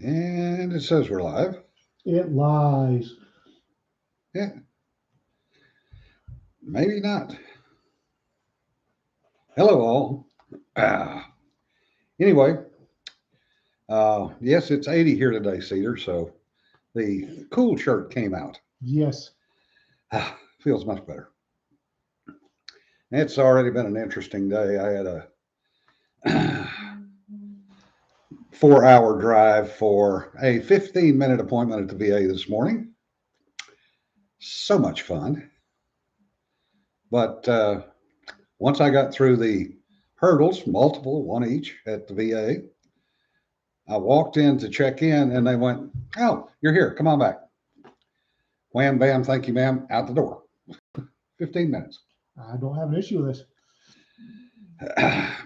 And it says we're live. It lies. Yeah, maybe not. Hello, all. Ah, anyway, yes, it's 80 here today, Cedar. So the cool shirt came out. Yes. Feels much better. It's already been an interesting day. I had a 4-hour drive for a 15-minute appointment at the VA this morning. So much fun. But once I got through the hurdles, multiple, one each at the VA, I walked in to check in and they went, "Oh, you're here. Come on back." Wham, bam, thank you, ma'am, out the door. 15 minutes. I don't have an issue with this.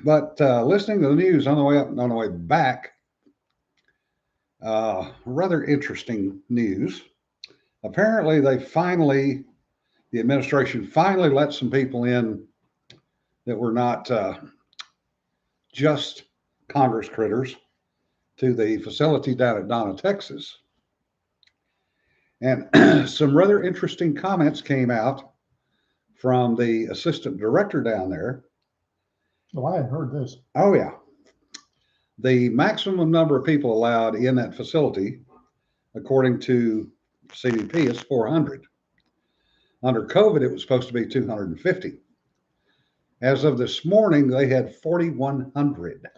But listening to the news on the way up and on the way back, rather interesting news. Apparently, the administration finally let some people in that were not just Congress critters to the facility down at Donna, Texas. And some rather interesting comments came out from the assistant director down there. Oh, I hadn't heard this. Oh, yeah. The maximum number of people allowed in that facility, according to CBP, is 400. Under COVID, it was supposed to be 250. As of this morning, they had 4,100.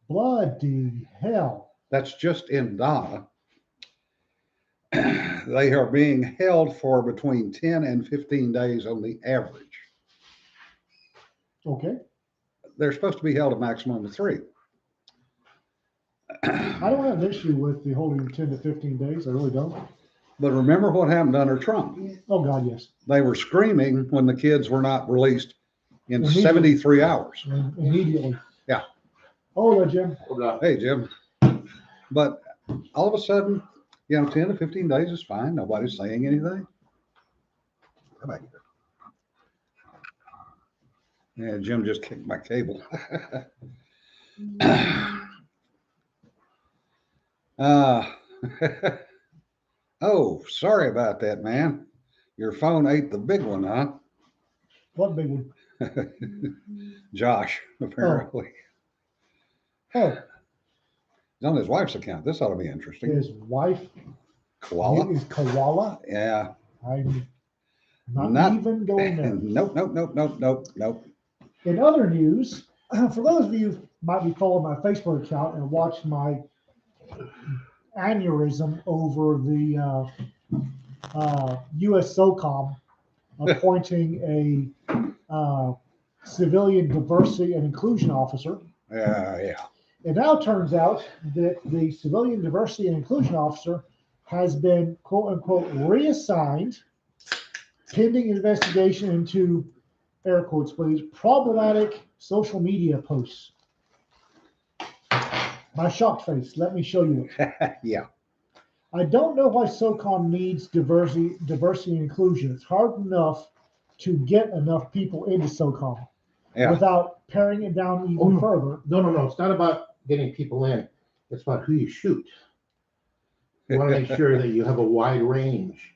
Bloody hell. That's just in Donna. They are being held for between 10 and 15 days on the average. Okay. They're supposed to be held a maximum of 3. I don't have an issue with the holding 10 to 15 days. I really don't. But remember what happened under Trump? Oh, God, yes. They were screaming when the kids were not released in Immediately. 73 hours. Immediately. Yeah. Oh, Jim. Hey, Jim. But all of a sudden, 10 to 15 days is fine. Nobody's saying anything. Come back here. Yeah, Jim just kicked my cable. Oh, sorry about that, man. Your phone ate the big one, huh? What big one? Josh, apparently. Oh, He's on his wife's account. This ought to be interesting. his wife Koala? is Koala. Yeah. I'm not even going there. Nope. In other news, for those of you who might be following my Facebook account and watched my aneurysm over the U.S. SOCOM appointing a civilian diversity and inclusion officer. Yeah. It now turns out that the civilian diversity and inclusion officer has been, quote unquote, reassigned pending investigation into, air quotes please, problematic social media posts. My shocked face, let me show you it. Yeah. I don't know why SOCOM needs diversity and inclusion. It's hard enough to get enough people into SOCOM without paring it down even further. No. It's not about getting people in. It's about who you shoot. You want to make sure that you have a wide range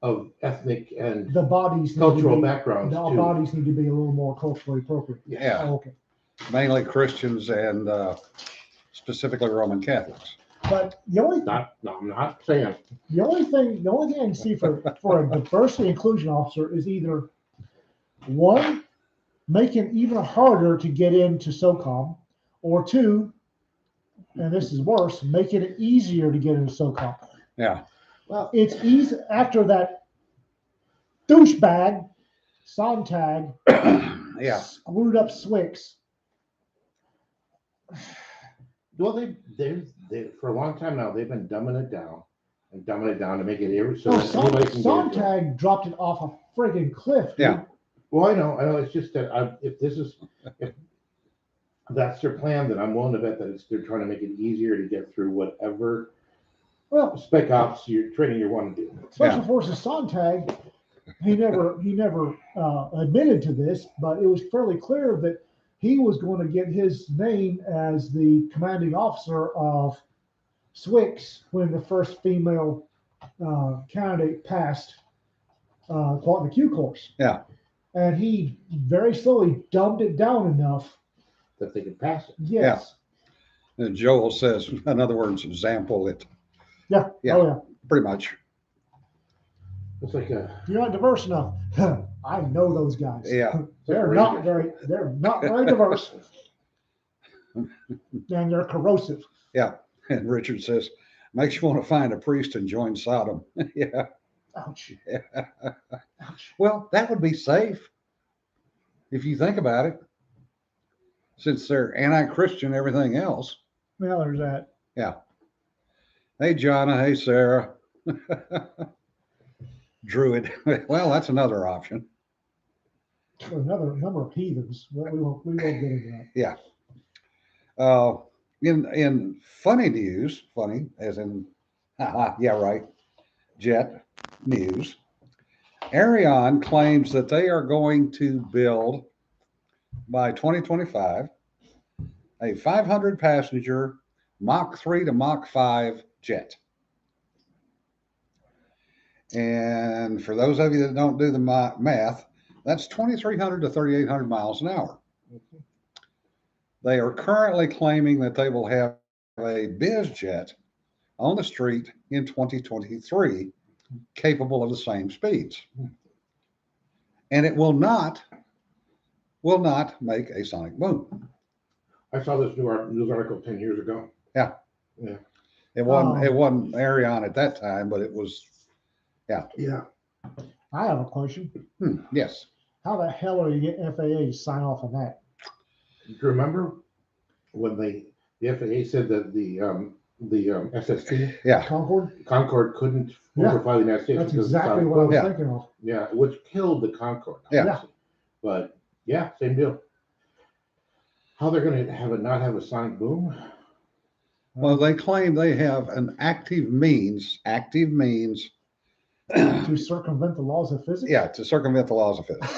of ethnic and the bodies cultural backgrounds. The bodies need to be a little more culturally appropriate. Yeah. Oh, okay. Mainly Christians and specifically Roman Catholics. But the only I'm not saying. The only thing I can see for a diversity inclusion officer is either one, make it even harder to get into SOCOM, or two, and this is worse, make it easier to get into SOCOM. Yeah. Well, it's easy after that douchebag Sontag screwed up Swix. Well, they for a long time now they've been dumbing it down to make it so anybody can Sontag dropped it off a friggin' cliff. Dude. Yeah. Well, I know. It's just that if that's their plan, then I'm willing to bet that they're trying to make it easier to get through whatever spec ops training you want to do. Special Forces Sontag, he never admitted to this, but it was fairly clear that he was going to get his name as the commanding officer of Swix when the first female candidate passed the Q course. Yeah. And he very slowly dumbed it down enough. that they can pass it. Yes. And Joel says, in other words, example it. Yeah. Yeah. Oh yeah. Pretty much. It's like a You're not diverse enough. I know those guys. Yeah. They're not very diverse. And they're corrosive. And Richard says, makes you want to find a priest and join Sodom. Yeah. Ouch. Ouch. Well, that would be safe if you think about it, since they're anti-Christian, everything else. Well, there's that. Hey, Jonna. Hey, Sarah. Druid. Well, that's another option. Another number of heathens. We won't get into that. In funny news, funny as in, yeah, right, jet news, Ariane claims that they are going to build by 2025 a 500 passenger Mach 3 to Mach 5 jet. And for those of you that don't do the math, that's 2,300 to 3,800 miles an hour. They are currently claiming that they will have a biz jet on the street in 2023 capable of the same speeds. And it will not make a sonic boom. I saw this news article 10 years ago. It wasn't Ariane at that time, but it was. Yeah. I have a question. Yes. How the hell are you getting FAA to sign off on that? Do you remember when the FAA said that the SST Yeah. Concorde? couldn't Yeah. overfly the United States? That's because of exactly sonic what I was boom? Yeah. thinking of. Yeah, which killed the Concorde. Yeah. obviously. But yeah, same deal. How they're going to not have a sonic boom? Well, they claim they have an active means. To circumvent the laws of physics? Yeah, to circumvent the laws of physics.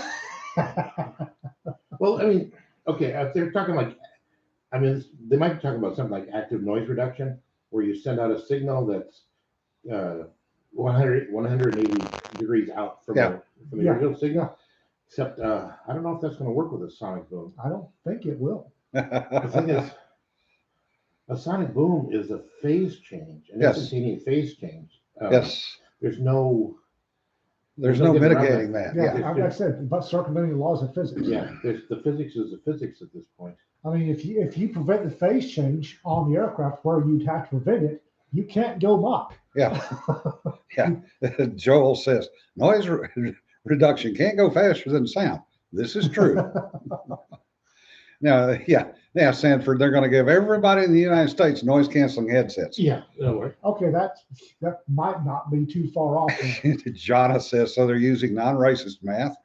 Well, I mean, okay, if they're talking they might be talking about something like active noise reduction, where you send out a signal that's 180 degrees out from Yeah. the Yeah. original signal. Except I don't know if that's going to work with a sonic boom. I don't think it will. The thing is, a sonic boom is a phase change, an Yes. instantaneous phase change. Yes. There's no There's no no getting around mitigating that. Yeah, Yeah. like I said, but circumventing the laws of physics. there's the physics is the physics at this point. I mean, if you prevent the phase change on the aircraft where you'd have to prevent it, you can't go Mach. Yeah. Joel says noise reduction can't go faster than sound. This is true. Now, Sanford, they're going to give everybody in the United States noise canceling headsets. Yeah, that'll work. Okay, that might not be too far off. Jonna says, so they're using non-racist math.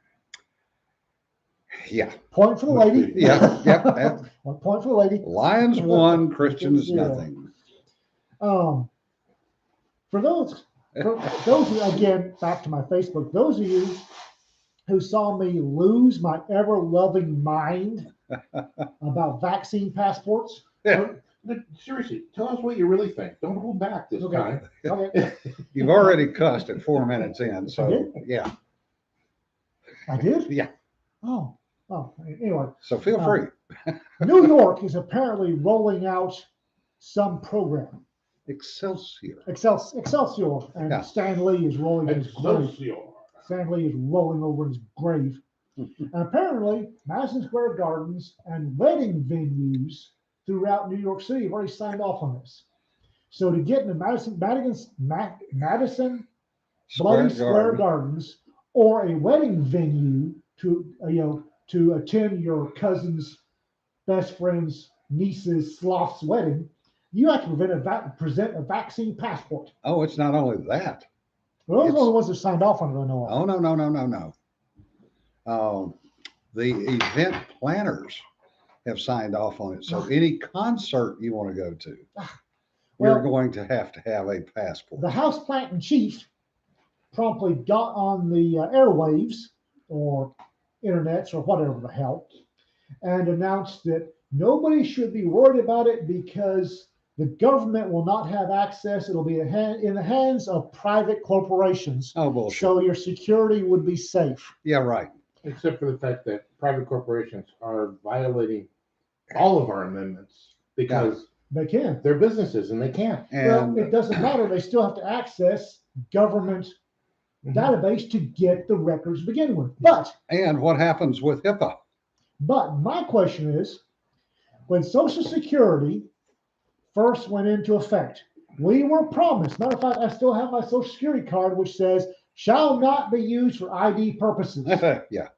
Yeah. Point for the lady. Yeah. 1 point for the lady. Lions won, Christians Yeah. nothing. For those who, again, back to my Facebook, those of you who saw me lose my ever-loving mind about vaccine passports. Yeah. But seriously, tell us what you really think. Don't hold back this Okay. time. Okay, You've already cussed at 4 minutes in, so did? yeah. I did? Yeah. Oh, anyway. So feel free. New York is apparently rolling out some program. Excelsior. Excelsior. And Yeah. Stan Lee is rolling in his grave. Excelsior. Stan Lee is rolling over in his grave. And apparently, Madison Square Gardens and wedding venues throughout New York City have already signed off on this. So to get into Madison Bloody Square Gardens or a wedding venue to attend your cousin's best friend's niece's sloth's wedding, you have to present a vaccine passport. Oh, it's not only that. Well, those are the ones that signed off on it, I know of. Oh, no. The event planners have signed off on it. So any concert you want to go to, you're going to have a passport. The House Plant in Chief promptly got on the airwaves or internets or whatever the hell and announced that nobody should be worried about it because The government will not have access. It'll be in the hands of private corporations. Oh, bullshit. So your security would be safe. Yeah, right. Except for the fact that private corporations are violating all of our amendments because They can. they're businesses and they can't. Well, And it doesn't matter. They still have to access government database to get the records to begin with. and what happens with HIPAA? But my question is, when Social Security first went into effect, we were promised, matter of fact, I still have my Social Security card, which says, shall not be used for ID purposes. Yeah.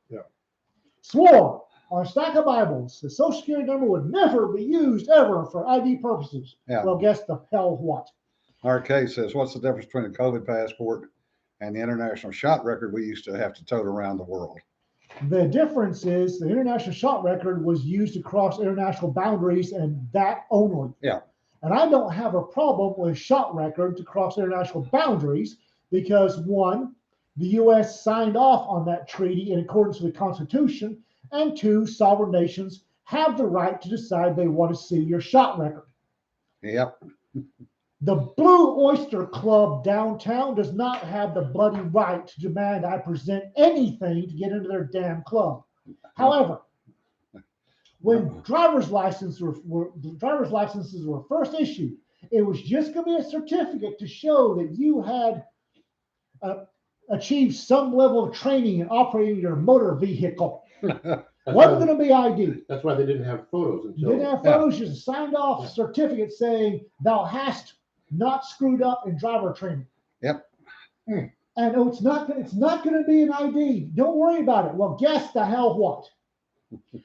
Swore on a stack of Bibles, the Social Security number would never be used ever for ID purposes. Yeah. Well, guess the hell what? RK says, what's the difference between a COVID passport and the international shot record we used to have to tote around the world? The difference is the international shot record was used to cross international boundaries and that only. Yeah. And I don't have a problem with shot record to cross international boundaries because one, the U.S. signed off on that treaty in accordance with the Constitution, and two, sovereign nations have the right to decide they want to see your shot record. Yep. The Blue Oyster Club downtown does not have the bloody right to demand I present anything to get into their damn club. However, when driver's licenses were first issued, it was just going to be a certificate to show that you had achieved some level of training in operating your motor vehicle. Wasn't going to be ID. That's why they didn't have photos until. Didn't have photos, just a signed off certificate saying thou hast not screwed up in driver training. Yep. And it's not going to be an ID. Don't worry about it. Well, guess the hell what?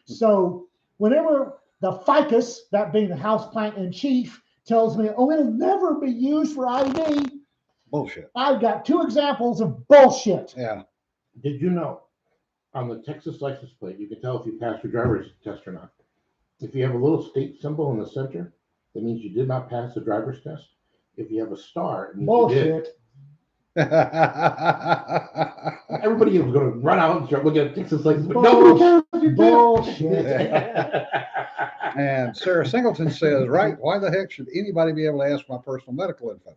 So whenever the ficus, that being the house plant in chief, tells me, oh, it'll never be used for ID, Bullshit. I've got two examples of bullshit. Yeah. Did you know on the Texas license plate, you can tell if you passed your driver's test or not? If you have a little state symbol in the center, that means you did not pass the driver's test. If you have a star, it means you did. Bullshit. Everybody was going to run out and start looking at Texas license plate. No, Bullshit. And Sarah Singleton says, right, why the heck should anybody be able to ask my personal medical info?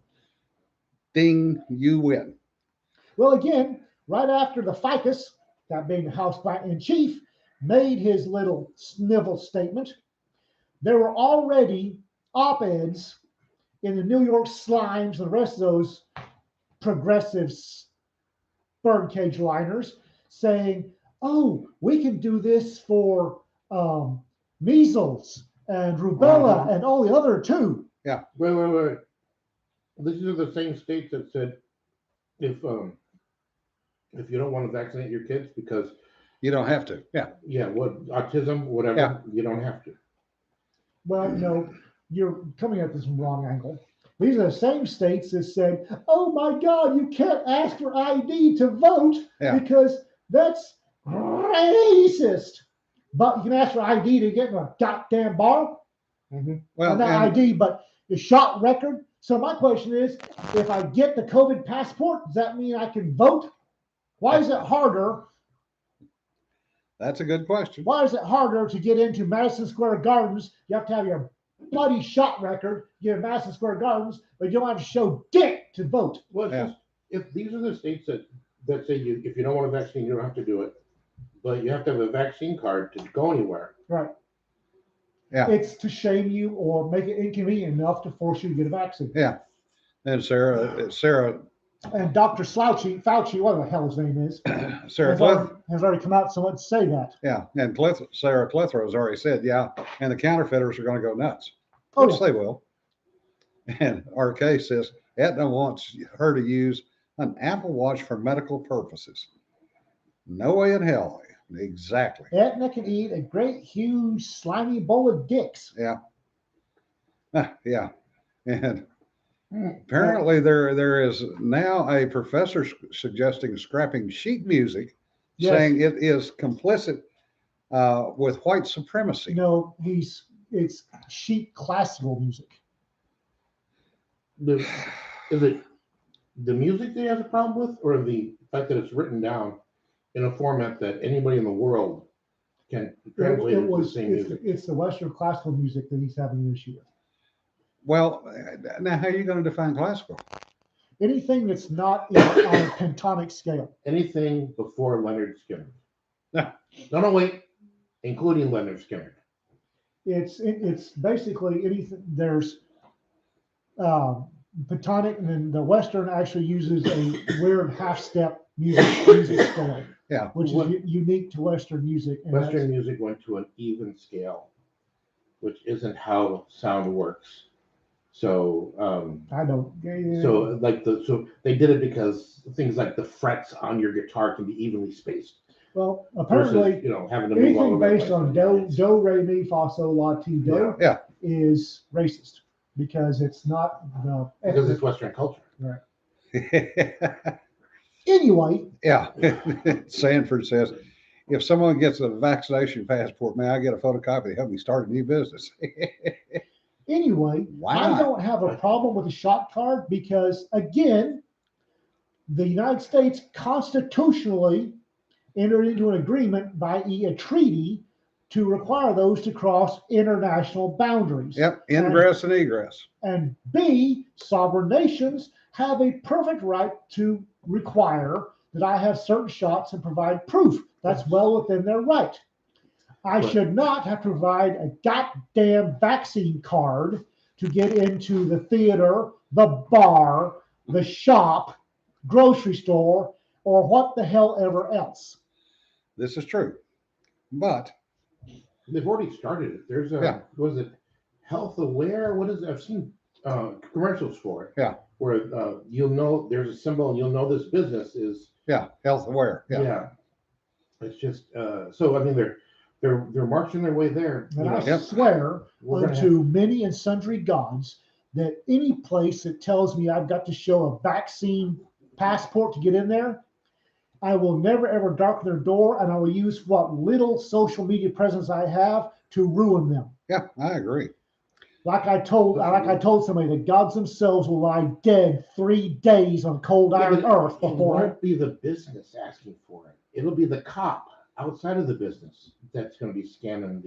Ding, you win. Well, again, right after the ficus, that being the house plant in chief, made his little snivel statement, there were already op-eds in the New York Slimes and the rest of those progressive birdcage liners saying, oh, we can do this for measles and rubella and all the other too. Wait. These are the same states that said if you don't want to vaccinate your kids because You don't have to. Yeah. what autism, whatever, Yeah. you don't have to. Well, no, you're coming at this from the wrong angle. These are the same states that said, oh my God, you can't ask for ID to vote because that's racist. But you can ask for ID to get in a goddamn bar. Well, Not ID, but the shot record. So my question is, if I get the COVID passport, does that mean I can vote? Why is it harder? that's a good question. Why is it harder to get into Madison Square Gardens? You have to have your bloody shot record, get in Madison Square Gardens, but you don't have to show dick to vote. Well, it's just, if these are the states that say if you don't want a vaccine, you don't have to do it, but you have to have a vaccine card to go anywhere. Right. Yeah. It's to shame you or make it inconvenient enough to force you to get a vaccine. Yeah. And Sarah And Dr. Fauci, whatever the hell his name is, Sarah has already come out somewhat to say that. Yeah, and Sarah Clitheroe has already said, and the counterfeiters are going to go nuts. Oh, Which they will. And RK says Aetna wants her to use an Apple Watch for medical purposes. No way in hell. Exactly. Aetna can eat a great, huge, slimy bowl of dicks. Yeah. Yeah. And apparently there is now a professor suggesting scrapping sheet music, saying it is complicit with white supremacy. No, it's sheet classical music. Is it the music that he has a problem with, or the fact that it's written down in a format that anybody in the world can translate into the same music? It's the Western classical music that he's having an issue with. Well, now how are you going to define classical? Anything that's not on a pentonic scale. Anything before Leonard Skinner. Yeah. No, wait, including Leonard Skinner. It's basically anything. There's pentonic, and then the Western actually uses a weird half step music scale. Yeah. Which is unique to Western music. And Western music went to an even scale, which isn't how sound works. So, I don't. so they did it because things like the frets on your guitar can be evenly spaced. Well, apparently, versus, having to move all anything over the based place. on do, re, mi, fa, sol, la, ti, do Yeah. is racist because it's not the. Because it's Western culture. Anyway, Yeah. Sanford says, if someone gets a vaccination passport, may I get a photocopy to help me start a new business? Anyway, Why I not? don't have a problem with a shot card because, again, the United States constitutionally entered into an agreement, i.e., a treaty, to require those to cross international boundaries. Yep. Ingress and egress. And B, sovereign nations have a perfect right to require that I have certain shots and provide proof. That's well within their right. I should not have to provide a goddamn vaccine card to get into the theater, the bar, the shop, grocery store, or what the hell ever else. This is true. But They've already started it. There's a was it Health Aware? What is it? I've seen commercials for it. Yeah. Where you'll know there's a symbol and you'll know this business is health aware. yeah. It's just so I mean they're marching their way there. And I swear unto many and sundry gods that any place that tells me I've got to show a vaccine passport to get in there, I will never ever darken their door, and I will use what little social media presence I have to ruin them. Yeah, I agree. Like I told somebody, the gods themselves will lie dead 3 days on cold iron earth before it won't be the business asking for it. It'll be the cop outside of the business that's going to be scanning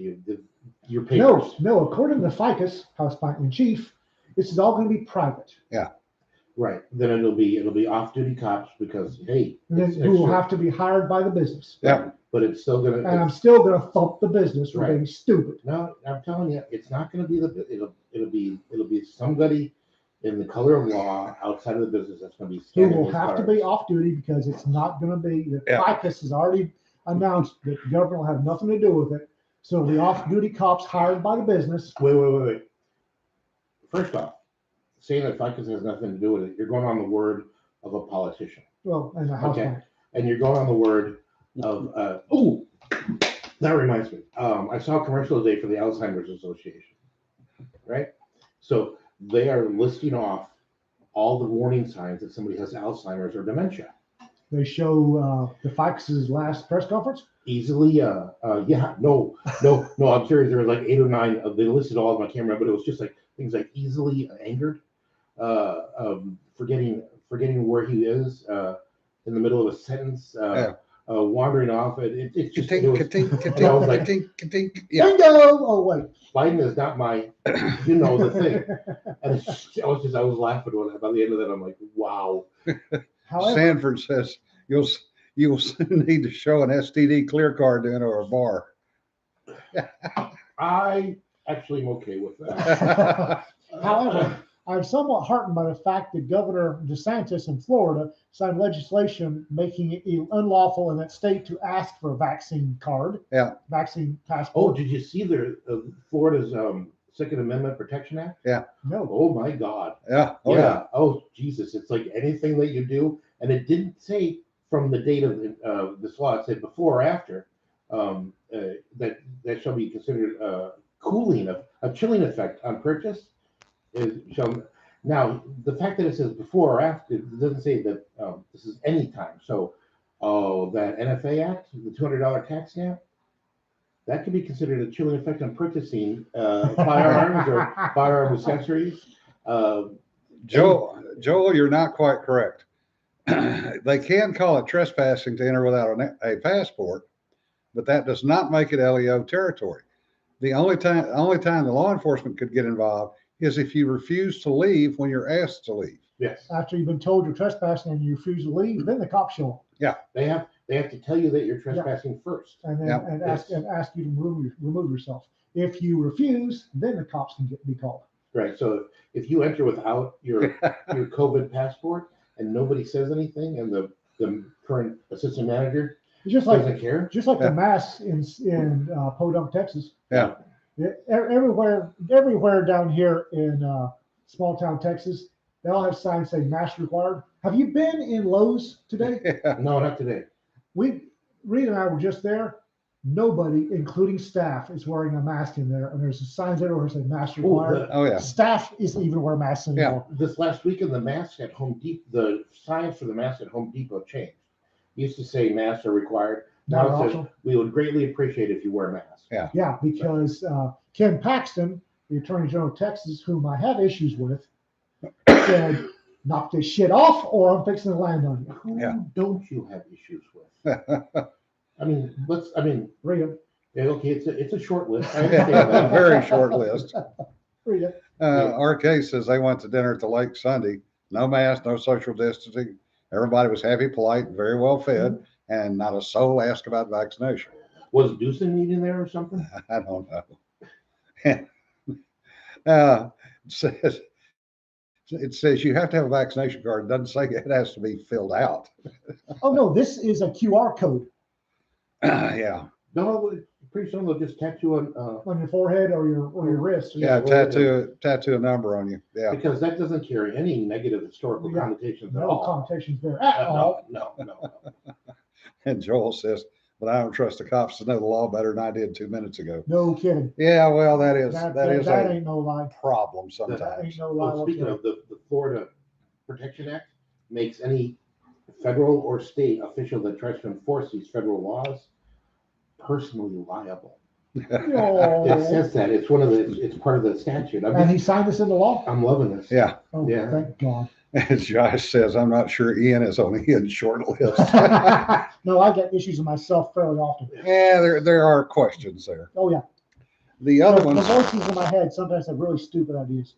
your papers. No. According to the FICUS, House Bank in Chief, this is all going to be private. Yeah. Right. Then it'll be off-duty cops because hey, and then who will have to be hired by the business. Yeah. But it's still going to. And I'm still going to thump the business for being stupid. No, I'm telling you, it's not going to be it'll be somebody in the color of law outside of the business that's going to be Who scanning will have to be off duty because it's not going to be. The FICUS has already announced that the government will have nothing to do with it. So the off-duty cops hired by the business. Wait. First off, saying that FICUS has nothing to do with it, you're going on the word of a politician. Well, and the House Bank. And you're going on the word of that reminds me. I saw a commercial today for the Alzheimer's Association. Right? So they are listing off all the warning signs that somebody has Alzheimer's or dementia. They show the FICUS's last press conference. Easily, no, I'm serious. There were like 8 or 9. They listed all of them. I can't remember, but it was just like things like easily angered, forgetting where he is in the middle of a sentence, wandering off. It's just I was like, bingo! Oh wait, Biden is not my, the thing. And I was laughing when by the end of that. I'm like, wow. However, Sanford says you'll soon need to show an STD clear card to enter a bar. I actually am okay with that. However, I'm somewhat heartened by the fact that Governor DeSantis in Florida signed legislation making it unlawful in that state to ask for a vaccine card. Yeah. Vaccine Oh, passport. did you see Florida's Second Amendment Protection Act? Yeah. No. Oh my God. Yeah. Yeah. Oh Jesus! It's like anything that you do, and it didn't say from the date of this law. It said before or after that shall be considered cooling a chilling effect on purchase. Now the fact that it says before or after, it doesn't say that this is any time. So, that NFA Act, the $200 tax stamp, that could be considered a chilling effect on purchasing firearms or firearm accessories. Joel, you're not quite correct. They can call it trespassing to enter without a passport, but that does not make it LEO territory. The only time the law enforcement could get involved is if you refuse to leave when you're asked to leave. Yes, After you've been told you're trespassing and you refuse to leave, then the cops show up they have to tell you that you're trespassing first. and then Yeah. and ask you to remove yourself. If you refuse, then the cops can be called. Right. So if you enter without your COVID passport and nobody says anything, and the current assistant manager It's just like doesn't care, the masks in Podunk, Texas. Yeah. Everywhere down here in small town Texas, they all have signs saying mask required. Have you been in Lowe's today? no, not today. Reed and I were just there. Nobody, including staff, is wearing a mask in there, and there's signs everywhere saying mask required. Oh yeah. Staff isn't even wearing masks anymore. This last weekend, the mask at Home Depot, the signs for the mask at Home Depot changed. It used to say masks are required. Not Now it says, optional. we would greatly appreciate if you wear a mask. Yeah, because Ken Paxton, the Attorney General of Texas, whom I have issues with, said, "Knock this shit off, or I'm fixing to land on you." Who Yeah. don't you have issues with? I mean, Read it. yeah, okay, it's a short list. I understand that. Very short list. Read it. RK says they went to dinner at the lake Sunday. No mask, no social distancing. Everybody was happy, polite, very well fed, and not a soul asked about vaccination. Was Doosan meeting there or something? I don't know. It says you have to have a vaccination card. It doesn't say it has to be filled out. Oh no, this is a QR code Yeah. No, pretty soon they'll just tattoo on your forehead or your wrist. Yeah. well, Tattoo a number on you. Yeah. because that doesn't carry any negative historical Yeah. connotations at No all. connotations there at all. No. And Joel says, but I don't trust the cops to know the law better than I did 2 minutes ago. No kidding. Yeah. Well, that is That a ain't no lie. problem That sometimes. ain't no lie Well, speaking whatsoever. of the Florida Protection Act, makes any federal or state official that tries to enforce these federal laws personally liable. It Oh. says that it's it's part of the statute. And he signed this into law? I'm loving this. Yeah. Oh, Yeah. thank God. As Josh says, I'm not sure Ian is on Ian's short list. No, I get issues with myself fairly often. Yeah, there are questions there. Oh, yeah. The other The ones, voices in my head sometimes have really stupid ideas.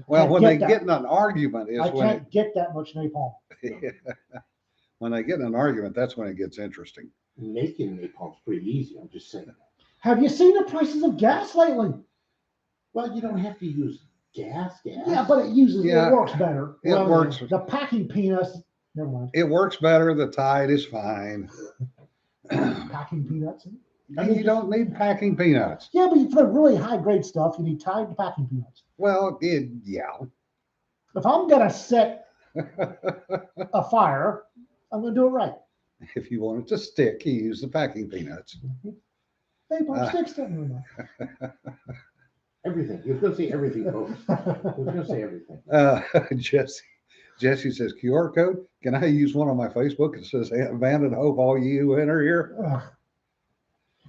well, can't when get they that. get in an argument is I when can't get that much napalm. when they get in an argument, that's when it gets interesting. Making napalm's pretty easy. I'm just saying. Have you seen the prices of gas lately? Well, you don't have to use gas. Yeah, but it Yeah. works better. It works. The packing peanuts, never mind. It works better. The Tide is fine. Packing peanuts. You don't need packing peanuts. Yeah, but for the really high grade stuff, you need Tide packing peanuts. Well, yeah. If I'm gonna set a fire, I'm gonna do it right. If you want it to stick, you use the packing peanuts. Napalm sticks don't know Everything. You're going to say everything, folks. You're going to say everything. Jesse says QR code. Can I use one on my Facebook? It says abandon hope all you who enter here. Ugh.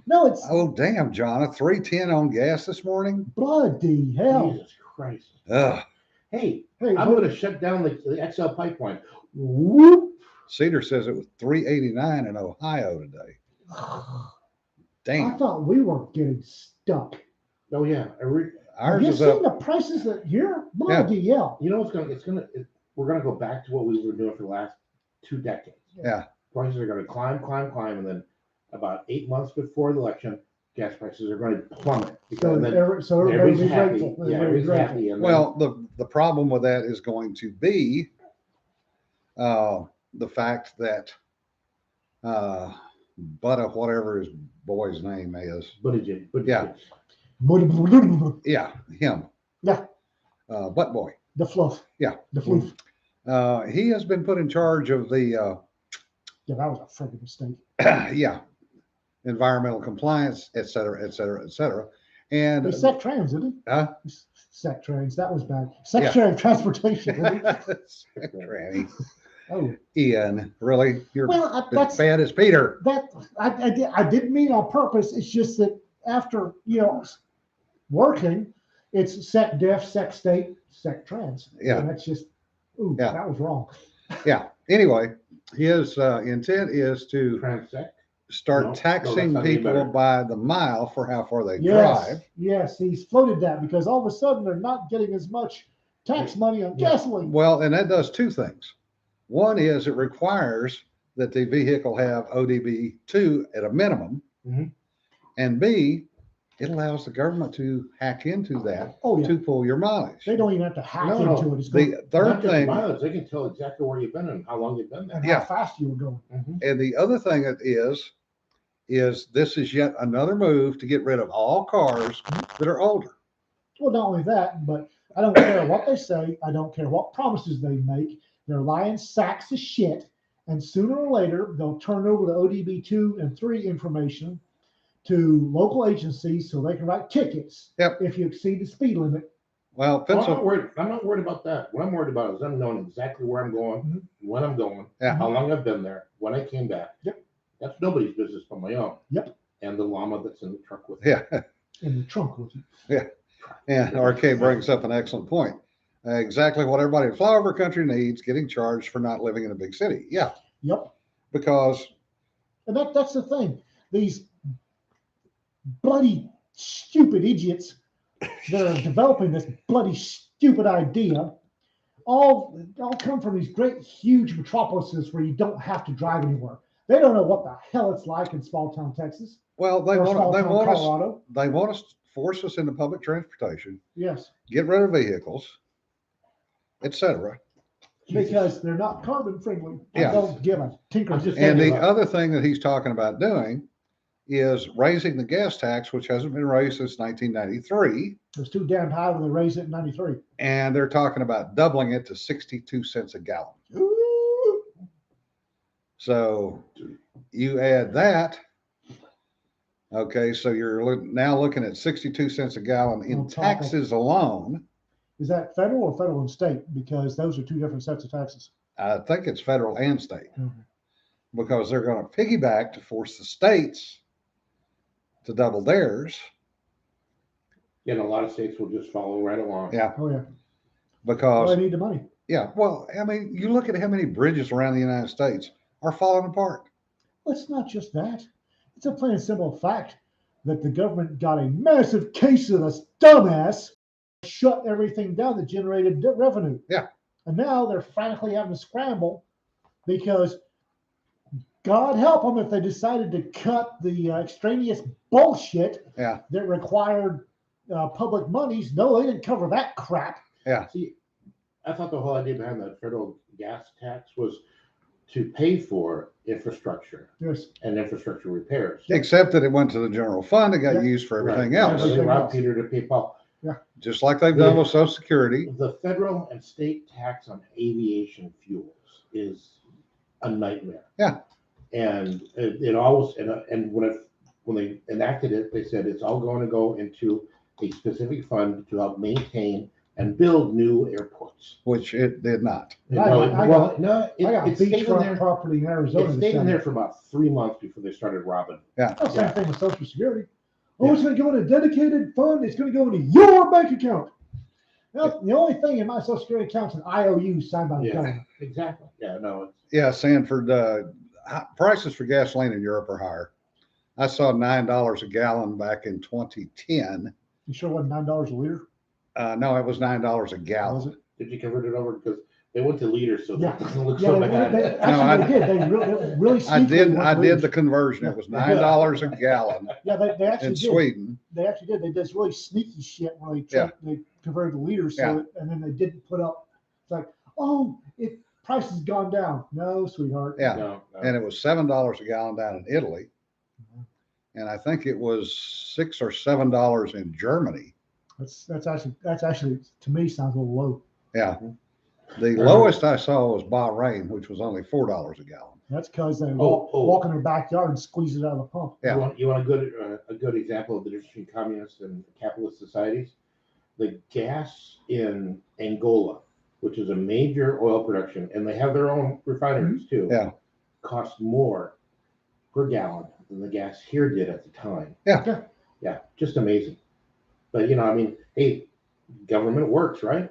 No, it's Oh damn, John, $3.10 on gas this morning. bloody hell. Jesus Christ. Ugh. Hey, Hey, I'm what- going to shut down the XL pipeline. Whoop. Cedar says it was $3.89 in Ohio today. I Damn. thought we were getting stuck. Oh yeah. Ours Have you is seen up. the prices that here? Bloody hell. You know what's going to, we're going to go back to what we were doing for the last 2 decades. Yeah. Prices are going to climb. And then about 8 months before the election, gas prices are going to plummet. So, Because then everybody everybody's be happy. grateful. Yeah, Everybody's everybody's grateful. happy. And Well, the problem with that is going to be the fact that Butta, whatever his boy's name is, yeah. yeah, him. Yeah. Butt boy. The fluff. Yeah. The floof. He has been put in charge of the Yeah, that was a freaking mistake. yeah, environmental compliance, et cetera, et cetera, et cetera. And He sec trans, didn't he? Huh? Sec trans. That was bad. Secretary of Transportation. Didn't he? Tranny. Oh, Ian, really? You're well, as that's bad as Peter. that. I didn't mean on purpose. It's just that after working, it's sec def, sec state, sec trans. Yeah. And that's just. Ooh, Yeah. that was wrong. Yeah. Anyway, his intent is to Transect. start No, taxing that's not any people better. by the mile for how far they Yes, drive. yes, he's floated that because all of a sudden they're not getting as much tax money on Yeah. gasoline. Well, and that does two things. One is it requires that the vehicle have ODB2 at a minimum. Mhm. And B, it allows the government to hack into that Oh, yeah. to pull your mileage. They don't even have to hack No, no. into it. It's going, The third Not just thing, mileage, they can tell exactly where you've been and how long you've been there. and yeah. how fast you were going. and the other thing it is this is yet another move to get rid of all cars that are older. Well, not only that, but I don't care what they say. I don't care what promises they make. They're lying sacks of shit. And sooner or later, they'll turn over the ODB2 and 3 information to local agencies so they can write tickets Yep. if you exceed the speed limit. Well, I'm not worried about that. What I'm worried about is them knowing exactly where I'm going, when I'm going, Yeah. how long I've been there, when I came back. Yep. That's nobody's business but my own. Yep. And the llama that's in the truck with me. yeah. In the trunk with you. And RK brings up an excellent point. Exactly what everybody in flyover country needs, getting charged for not living in a big city. Yeah, Yep. because And that's the thing. These bloody stupid idiots that are developing this bloody stupid idea all come from these great huge metropolises where you don't have to drive anywhere. They don't know what the hell it's like in small town Texas well, or small town Colorado. they want us force us into public transportation, Yes, get rid of vehicles, etc. because they're not carbon friendly. Yeah. I don't give a tinker's I'm just And thinking the about- other thing that he's talking about doing is raising the gas tax, which hasn't been raised since 1993. It was too damn high when they raised it in '93. And they're talking about doubling it to 62 cents a gallon. Ooh. So you add that. Okay, so you're now looking at 62 cents a gallon in On top of- taxes alone. Is that federal or federal and state? Because those are two different sets of taxes. I think it's federal and state Mhm. because they're going to piggyback to force the states to double theirs. And a lot of states will just follow right along. Yeah, Oh, yeah. Well, because they need the money. yeah, well, I mean, you look at how many bridges around the United States are falling apart. Well, it's not just that. It's a plain and simple fact that the government got a massive case of this dumbass, shut everything down that generated revenue. Yeah. And now they're frantically having to scramble because God help them if they decided to cut the extraneous bullshit Yeah, that required public monies. No, they didn't cover that crap. See, I thought the whole idea behind the federal gas tax was to pay for infrastructure Yes. and infrastructure repairs. except that it went to the general fund and got Yeah. used for Right. everything Yeah, else, so they Everything robbed else. Peter to pay Paul. just like they've done with Social Security. The federal and state tax on aviation fuels is a nightmare. Yeah. And it always, and when they enacted it, they said it's all going to go into a specific fund to help maintain and build new airports. Which it did not. I Well, got- well, no, I got it stayed in beachfront there. property in Arizona. It stayed in there for about 3 months before they started robbing. Oh, same Yeah. thing with Social Security. Oh, it's going to go in a dedicated fund. It's going to go into your bank account. Now, the only thing in my Social Security account is an IOU signed by the Yeah. government. Exactly. Yeah, no, it's, Yeah, Sanford, prices for gasoline in Europe are higher. I saw $9 a gallon back in 2010. You sure it wasn't $9 a liter? No, it was $9 a Was gallon. it? did you convert it over? Because they went to liters, so Yeah. that doesn't look Yeah, so they, bad. they, No, actually they did. They really I sneakily did. went I to did liters. the conversion. It was $9 a gallon Yeah, they actually in did. Sweden. They actually did. They did this really sneaky shit where they Yeah. they converted to liters, Yeah. and then they didn't put up. It's like, oh, it price has gone down. No, sweetheart. Yeah, No, no. and it was $7 a gallon down in Italy, and I think it was $6 or $7 in Germany. That's actually to me sounds a little low. Yeah, the lowest I saw was Bahrain, which was only $4 a gallon. That's because they Oh. walk in their backyard and squeeze it out of the pump. Yeah. You want a good example of the difference between communist and capitalist societies? The gas in Angola, which is a major oil production, and they have their own refineries too. Yeah. Cost more per gallon than the gas here did at the time. Yeah. Yeah, just amazing. But I mean, hey, government works, right?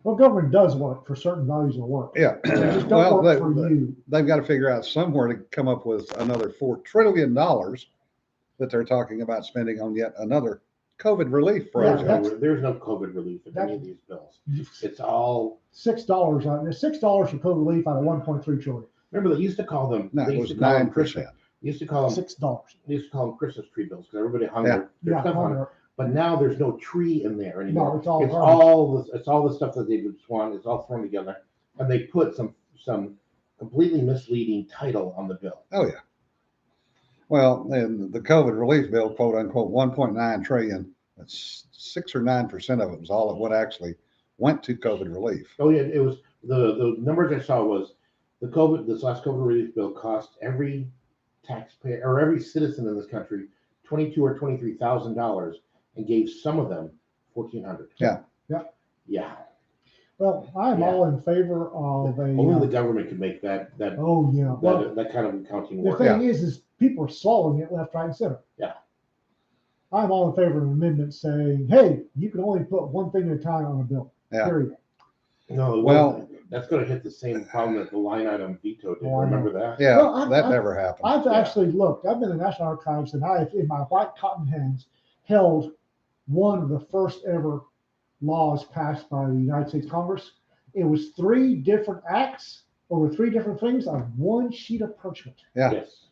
Well, Well, government does work for certain values of work. Yeah. It just Well, don't work for you. they've got to figure out somewhere to come up with another $4 trillion that they're talking about spending on yet another COVID relief Yeah, project. There's no COVID relief in any of these bills. It's all, $6 on there's $6 for COVID relief out of 1.3 trillion. remember they used to call them. No, they it used was to call them Christmas. 9%. Used to call them. $6. They used to call them Christmas tree bills because everybody hung Yeah. their Yeah, stuff on it. on But now there's no tree in there anymore. No, it's all It's garbage. all the stuff that they just want. It's all thrown together, and they put some completely misleading title on the bill. Oh, yeah. Well, and the COVID relief bill, quote unquote, 1.9 trillion, that's 6 or 9% of it was all of what actually went to COVID relief. Oh yeah, it was the numbers I saw was this last COVID relief bill cost every taxpayer or every citizen in this country $22,000 or $23,000 and gave some of them $1,400. Yeah. Yeah. Yeah. Well, I'm Yeah. all in favor of Only the a. government can make that Oh yeah. Well, that kind of accounting the work. thing is people are swallowing it left, right, and center. Yeah. I'm all in favor of an amendment saying, hey, you can only put one thing at a time on a bill. Yeah. Period. No, Well- that's going to hit the same problem that the line item veto did. Oh, I know. Remember that? Yeah, Well, that never happened. I've Yeah. actually looked. I've been in the National Archives, and I, in my white cotton hands, held one of the first ever laws passed by the United States Congress. It was 3 different acts over 3 different things on one sheet of parchment. Yeah. Yes.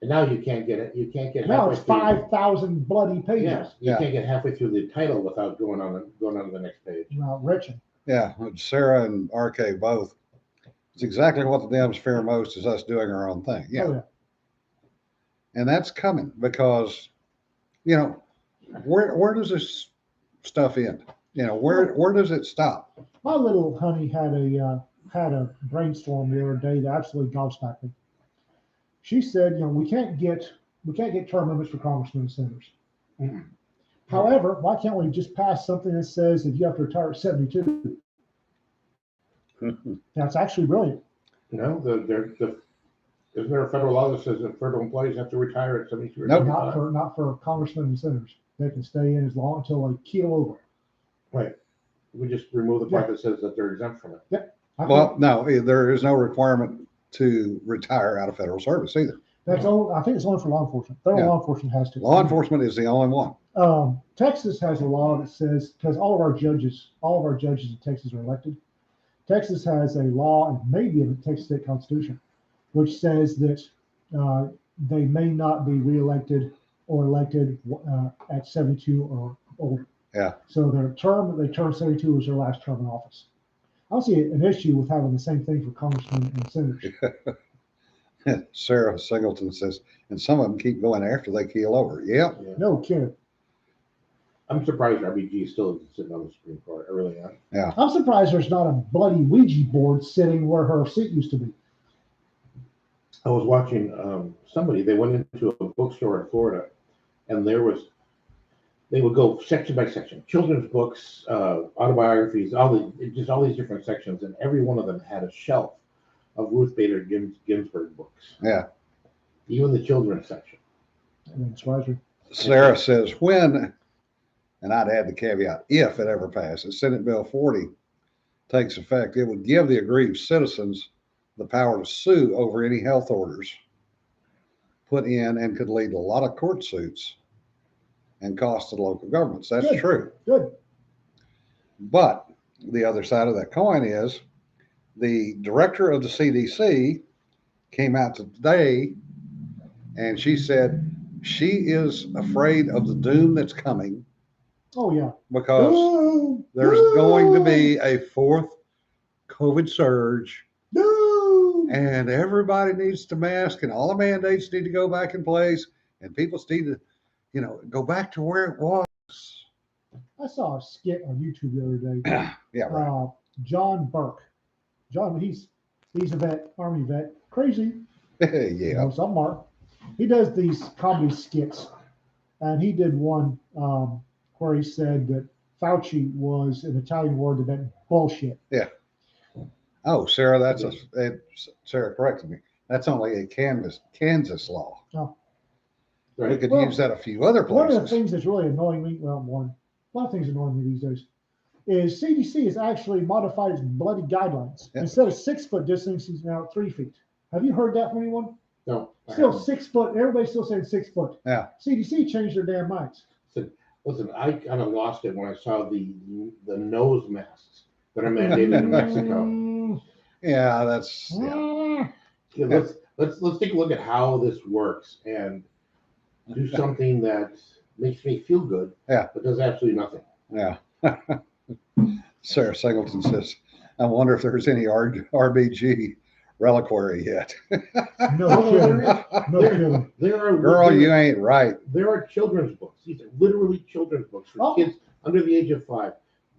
And now you can't get it. You can't get Now halfway it's through. 5,000 bloody pages. Yes, you Yeah. can't get halfway through the title without going on to the next page. Wretched. Yeah, Sarah and RK both. It's exactly what the Dems fear most is us doing our own thing. Yeah. Oh, yeah. And that's coming because, you know, where does this stuff end? You know, where does it stop? My little honey had a brainstorm the other day that absolutely gobsmacked me. She said, we can't get term limits for congressmen and senators. Mhm. However, why can't we just pass something that says that you have to retire at 72? That's actually brilliant. No, isn't there a federal law that says that federal employees have to retire at 72 or Nope. 75? Not for congressmen and senators. They can stay in as long until they keel over. Right. We just remove the part that says that they're exempt from it. I Well, think no, there is no requirement to retire out of federal service either. I think it's only for law enforcement. Federal Yeah. law enforcement has to. Law enforcement is the only one. Texas has a law that says, because all of our judges in Texas are elected. Texas has a law, and maybe in the Texas state constitution, which says that they may not be reelected or elected at 72 or older. Yeah. So their term that they turn 72 is their last term in office. I don't see an issue with having the same thing for congressmen and senators. Sarah Singleton says, and some of them keep going after they keel over. Yeah. Yeah. No kidding. I'm surprised RBG still isn't sitting on the Supreme Court. I really am. I'm surprised there's not a bloody Ouija board sitting where her seat used to be. I was watching somebody, they went into a bookstore in Florida and they would go section by section, children's books, autobiographies, all these different sections, and every one of them had a shelf of Ruth Bader Ginsburg books. Yeah. Even the children's section. I mean, it's wiser. Sarah says, when, and I'd add the caveat, if it ever passes, Senate Bill 40 takes effect, it would give the aggrieved citizens the power to sue over any health orders put in and could lead to a lot of court suits and cost to the local governments. That's Good. true. Good. But the other side of that coin is the director of the CDC came out today and she said she is afraid of the doom that's coming Oh, yeah. because No, there's no, going to be a 4th COVID surge No. and everybody needs to mask and all the mandates need to go back in place and people need to, go back to where it was. I saw a skit on YouTube the other day. Yeah, right. John Burke. John, he's a vet, Army vet. Crazy. Yeah. Some are. He does these comedy skits, and he did one where he said that Fauci was an Italian word that meant bullshit. Oh, Sarah, Sarah corrected me. That's only a Kansas law. Oh. We Right. could Well, use that a few other One of the places. things that's really annoying me, a lot of things annoy me these days. is CDC has actually modified its bloody guidelines. Yeah. Instead of 6 foot distance, he's now 3 feet. Have you heard that from anyone? No. I Still haven't. 6 foot. Everybody's still saying 6 foot. Yeah. CDC changed their damn minds. Listen, I kind of lost it when I saw the nose masks that are mandated in Mexico. Mm, Yeah, that's yeah. mm. Yeah, let's take a look at how this works and do something that makes me feel good. Yeah. But does absolutely nothing. Yeah. Sarah Singleton says, I wonder if there's any RBG reliquary yet. No kidding. No kidding. Girl, you ain't right. There are children's books. These are literally children's books for Oh. kids under the age of 5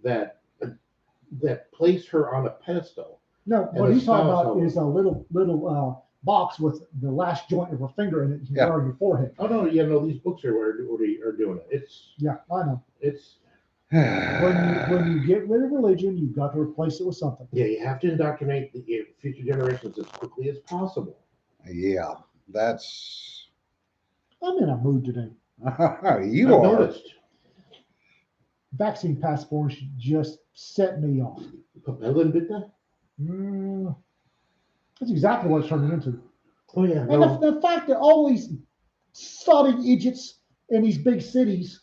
that place her on a pedestal. No, And what the he's talking styles about of- is a little box with the last joint of a finger in it. You can Yeah. wear on your forehead. Oh no, yeah, no, these books are doing it. Yeah, I know. It's When you get rid of religion, you've got to replace it with something. yeah, you have to indoctrinate the future generations as quickly as possible. Yeah, that's I'm in a mood today. you I've are. noticed. Vaccine passports just set me off. Papella did that? Mm, that's exactly what it's turning into. Oh yeah, And no. the fact that all these sodding idiots in these big cities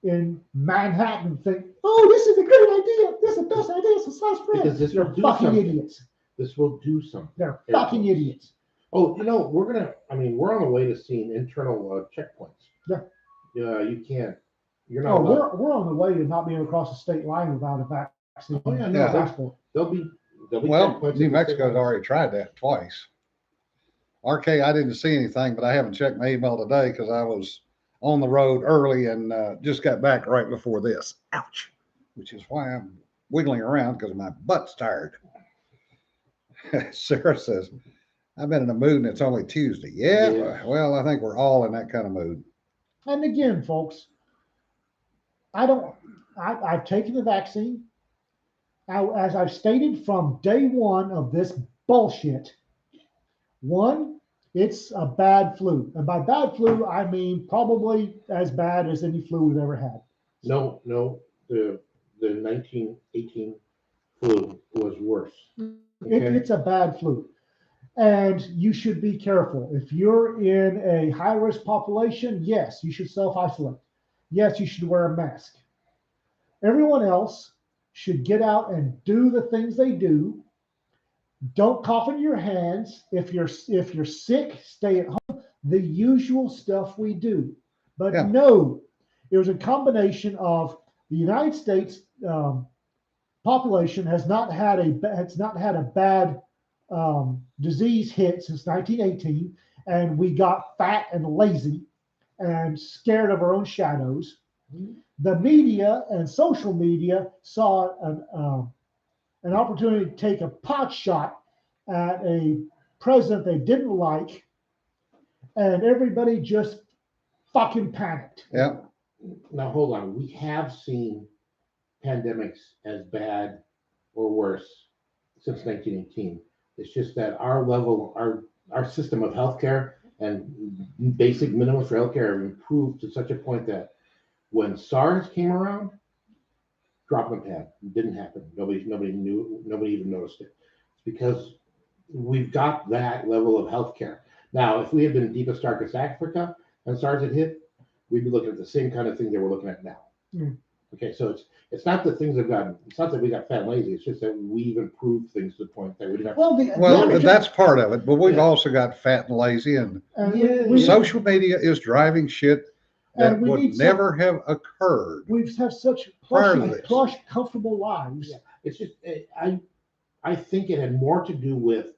in Manhattan think, oh, this is a great idea. This is the best idea since sliced bread. Because this will They're do fucking something. idiots. This will do something. They're Yeah. fucking idiots. Oh, we're on the way to seeing internal checkpoints. Yeah. You can't. You're Oh, not. allowed- we're on the way to not being able to cross the state line without a vaccine. Oh, yeah, no, passport. There'll be Well, checkpoints New in the Mexico's state. already tried that twice. RK, I didn't see anything, but I haven't checked my email today because I was on the road early and just got back right before this. Ouch. Which is why I'm wiggling around because my butt's tired. Sarah says, I've been in a mood and it's only Tuesday. Yeah, Yeah. well, I think we're all in that kind of mood. And again, folks, I've taken the vaccine. As I've stated from day one of this bullshit, one, it's a bad flu. And by bad flu, I mean probably as bad as any flu we've ever had. No, the 1918 flu was worse. Okay. It's a bad flu. And you should be careful. If you're in a high risk population, yes, you should self isolate. Yes, you should wear a mask. Everyone else should get out and do the things they do. Don't cough in your hands. If you're sick, stay at home. The usual stuff we do. But Yeah. no, it was a combination of the United States population has not had a bad disease hit since 1918, and we got fat and lazy and scared of our own shadows. The media and social media saw an opportunity to take a pot shot at a president they didn't like, and everybody just fucking panicked. Yeah. Now hold on. We have seen pandemics as bad or worse since 1918. It's just that our system of healthcare and basic minimums for healthcare have improved to such a point that when SARS came around, drop in the pan, didn't happen. Nobody knew. Nobody even noticed it. It's because we've got that level of healthcare. Now, if we had been in deepest, darkest Africa and SARS had hit, we'd be looking at the same kind of thing that we're looking at now. Mm. Okay, so it's not that things have gotten. It's not that we got fat and lazy. It's just that we've improved things to the point that we didn't have. Well, Well, that's part of it, but we've Yeah. also got fat and lazy, and we, social media is driving shit that And we would need some- never have occurred. we've had such Prior to this. plush, comfortable lives. Yeah. It's just I think it had more to do with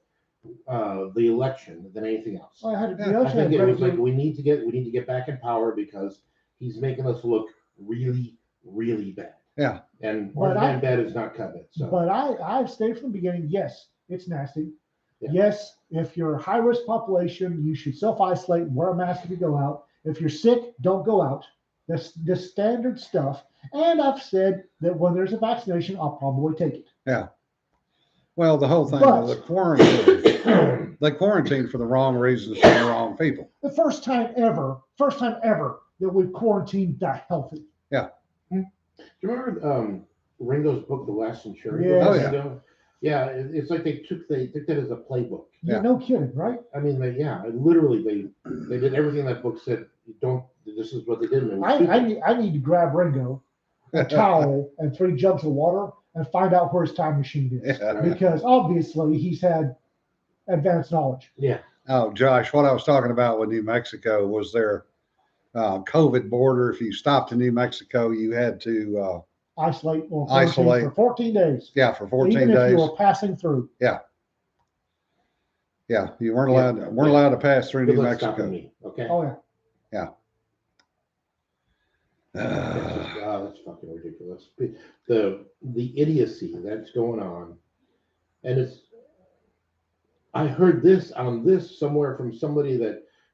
the election than anything else. I had, Yeah, we I also had think it great was like we need to get back in power because he's making us look really, really bad. Yeah. And But more than bad is not coveted. So But I've stated from the beginning, yes, it's nasty. Yeah. Yes, if you're a high risk population, you should self isolate and wear a mask if you go out. If you're sick, don't go out. That's the standard stuff. And I've said that when there's a vaccination, I'll probably take it. Well, the whole thing But- was the quarantine. They quarantined for the wrong reasons for the wrong people. The first time ever that we've quarantined that healthy. do you remember Ringo's book, The Last Centurion. Yes. Oh, yeah. Ringo. Yeah, it's like they took that as a playbook. Yeah, Yeah. no kidding, right? I mean, literally they did everything that book said. You don't. This is what they did. And it was stupid. I need to grab Ringo, a towel, and 3 jugs of water and find out where his time machine is. Yeah. Because obviously he's had advanced knowledge. Yeah. Oh, Josh, what I was talking about with New Mexico was their COVID border. If you stopped in New Mexico, you had to, Isolate or quarantine Isolate. for 14 days. yeah, for 14 Even if days. you were passing through. Yeah, you weren't allowed to pass through Good New luck stopping Mexico. me. Okay. Oh yeah. That's fucking ridiculous. The idiocy that's going on, and it's. I heard this on this somewhere from somebody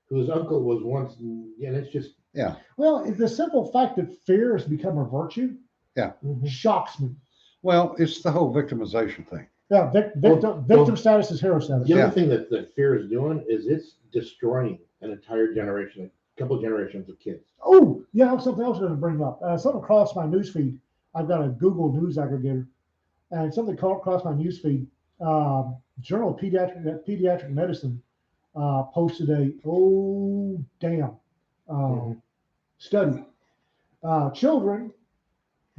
whose uncle was once, and it's just. Well, the simple fact that fear has become a virtue shocks me. Well, it's the whole victimization thing. Yeah, victim status is hero status. The Yeah. other thing that fear is doing is it's destroying an entire generation, a couple generations of kids. Oh, yeah, something else I was going to bring up. Something crossed my newsfeed. I've got a Google News aggregator, and something crossed my newsfeed. Journal of Pediatric Medicine posted a study.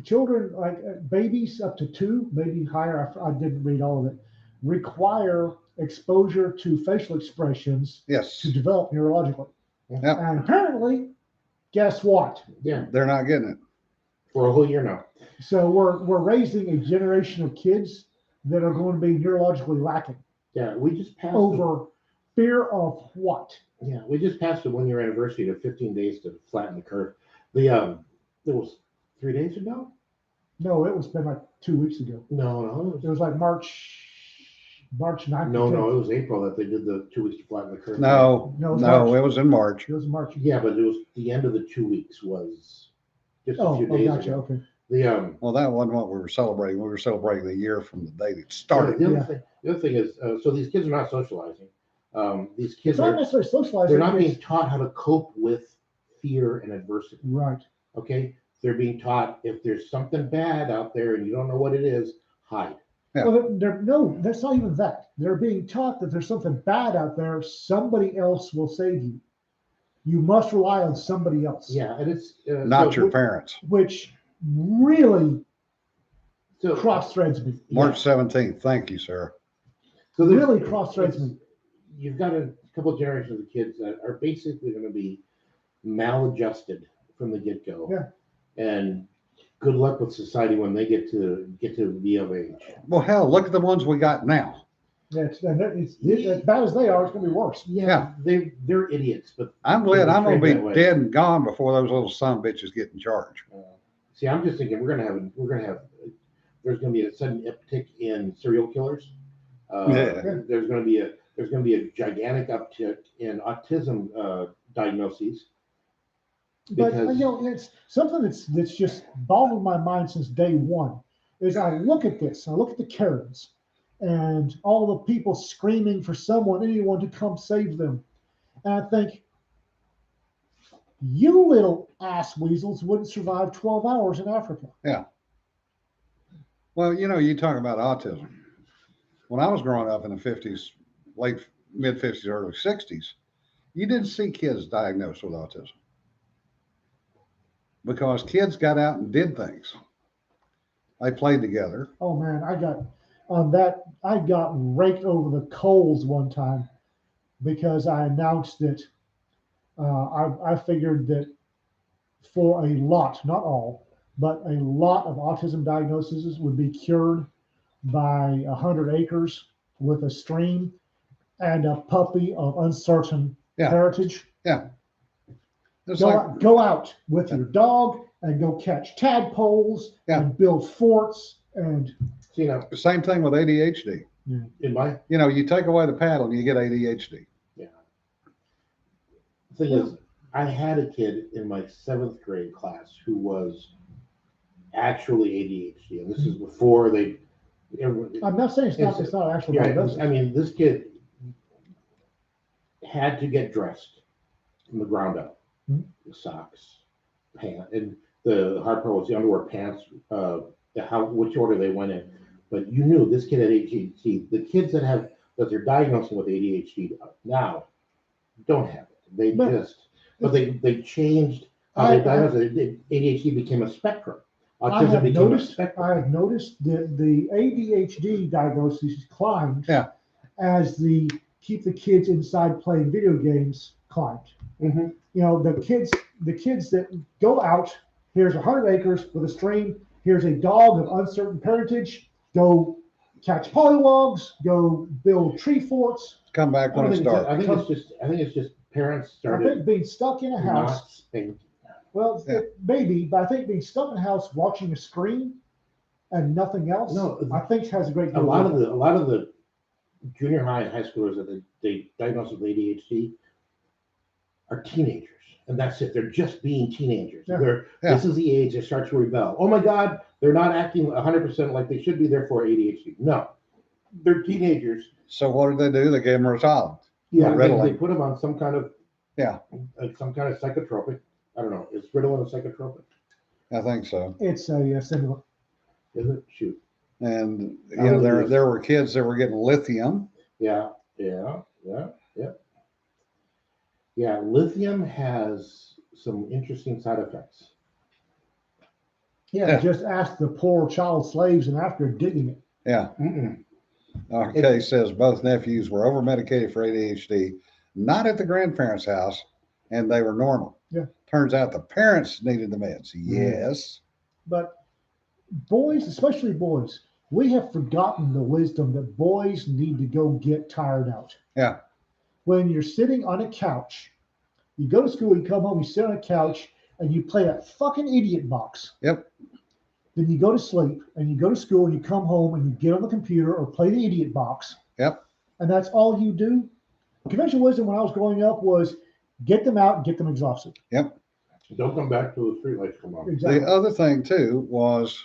Children like babies up to 2, maybe higher. I didn't read all of it. Require exposure to facial expressions Yes, to develop neurologically. Yep. And apparently, guess what? Yeah, they're not getting it. for a whole year now. So we're raising a generation of kids that are going to be neurologically lacking Yeah, we just passed. over fear of what? Yeah, we just passed the 1-year anniversary to 15 days to flatten the curve. There was 3 days ago. No, it was been like 2 weeks ago. No, It was like March 9th. no, or 10th. it was April that they did the 2 weeks to flatten the curve. No, it was March. it was in March. It was March. Yeah, but it was the end of the 2 weeks was just a few days gotcha. ago. Okay. Well, that wasn't what we were celebrating. We were celebrating the year from the day it started. The other thing is, so these kids are not socializing. These kids It's not are necessarily socializing. they're not it's- being taught how to cope with fear and adversity. right. Okay, they're being taught if there's something bad out there and you don't know what it is, hide. Yeah. Well, no, that's not even that. They're being taught that there's something bad out there. Somebody else will save you. You must rely on somebody else. Yeah, and it's Not your parents. Which really so cross threads me. March 17th. Thank you, sir. So there's- Really cross threads me. You've got a couple generations of kids that are basically going to be maladjusted from the get go. Yeah. And good luck with society when they get to be of age. Well, hell, look at the ones we got now. It's as bad as they are. It's going to be worse. Yeah. They're idiots, but I'm glad I'm going Portrayed to that way. be dead and gone before those little son of bitches get in charge. see, I'm just thinking there's going to be a sudden uptick in serial killers. Yeah. There's going to be a gigantic uptick in autism diagnoses. But Because- it's something that's just boggled my mind since day one. Is I look at this, I look at the Karens, and all the people screaming for anyone to come save them, and I think, you little ass weasels wouldn't survive 12 hours in Africa. Well, you talk about autism. When I was growing up in the 50s, mid 50s, early 60s, you didn't see kids diagnosed with autism because kids got out and did things. They played together. Oh man, I got raked over the coals one time because I announced that I figured that for a lot, not all, but a lot of autism diagnoses would be cured by 100 acres with a stream and a puppy of uncertain Yeah. heritage. It's Go out with your dog and go catch tadpoles Yeah. and build forts and So, the same thing with ADHD. in my You take away the paddle and you get ADHD. thing is, I had a kid in my 7th grade class who was actually ADHD, and this is before everyone. I'm not saying it's not actual Yeah, diagnosis. I mean, this kid had to get dressed from the ground up. Mhm. The socks, pants, and the hard part was the underwear, pants, which order they went in. But you knew this kid had ADHD. The kids that they're diagnosing with ADHD now don't have it. They changed how they diagnosed it. ADHD became a spectrum. Autism became a spectrum. I have noticed the ADHD diagnosis climbed Yeah. as the keep the kids inside playing video games climbed. Mm-hmm. You know, the kids that go out, here's 100 acres with a stream, here's a dog of uncertain parentage, go catch pollywogs, go build tree forts. Come back when it's dark. I think it's just parents I started think being stuck in a not house, thinking. well, Yeah. maybe, but I think being stuck in a house watching a screen and nothing else, No, I think has a great A deal lot of of the junior high and high schoolers that they diagnose with ADHD are teenagers, and that's it. They're just being teenagers. Yeah. This is the age they start to rebel. Oh my God, they're not acting 100% like they should be. Therefore, ADHD. No, they're teenagers. So what did they do? They gave them Ritalin. Yeah, they Ritalin. put them on some kind of Yeah. some kind of psychotropic. I don't know. Is Ritalin a psychotropic? I think so. It's a similar. Is it? Shoot. And you How know, old there is- there were kids that were getting lithium. Yeah. Yeah, lithium has some interesting side effects. Yeah, Yeah. just ask the poor child slaves and after digging it. Yeah. Mm-mm. Our case says both nephews were over medicated for ADHD, not at the grandparents' house, and they were normal. Yeah. Turns out the parents needed the meds. Yes. But boys, especially boys, we have forgotten the wisdom that boys need to go get tired out. Yeah. When you're sitting on a couch, you go to school, you come home, you sit on a couch, and you play that fucking idiot box. Yep. Then you go to sleep, and you go to school, and you come home, and you get on the computer or play the idiot box. Yep. And that's all you do. Conventional wisdom when I was growing up was get them out and get them exhausted. Don't come back till the streetlights come on. Exactly. The other thing too was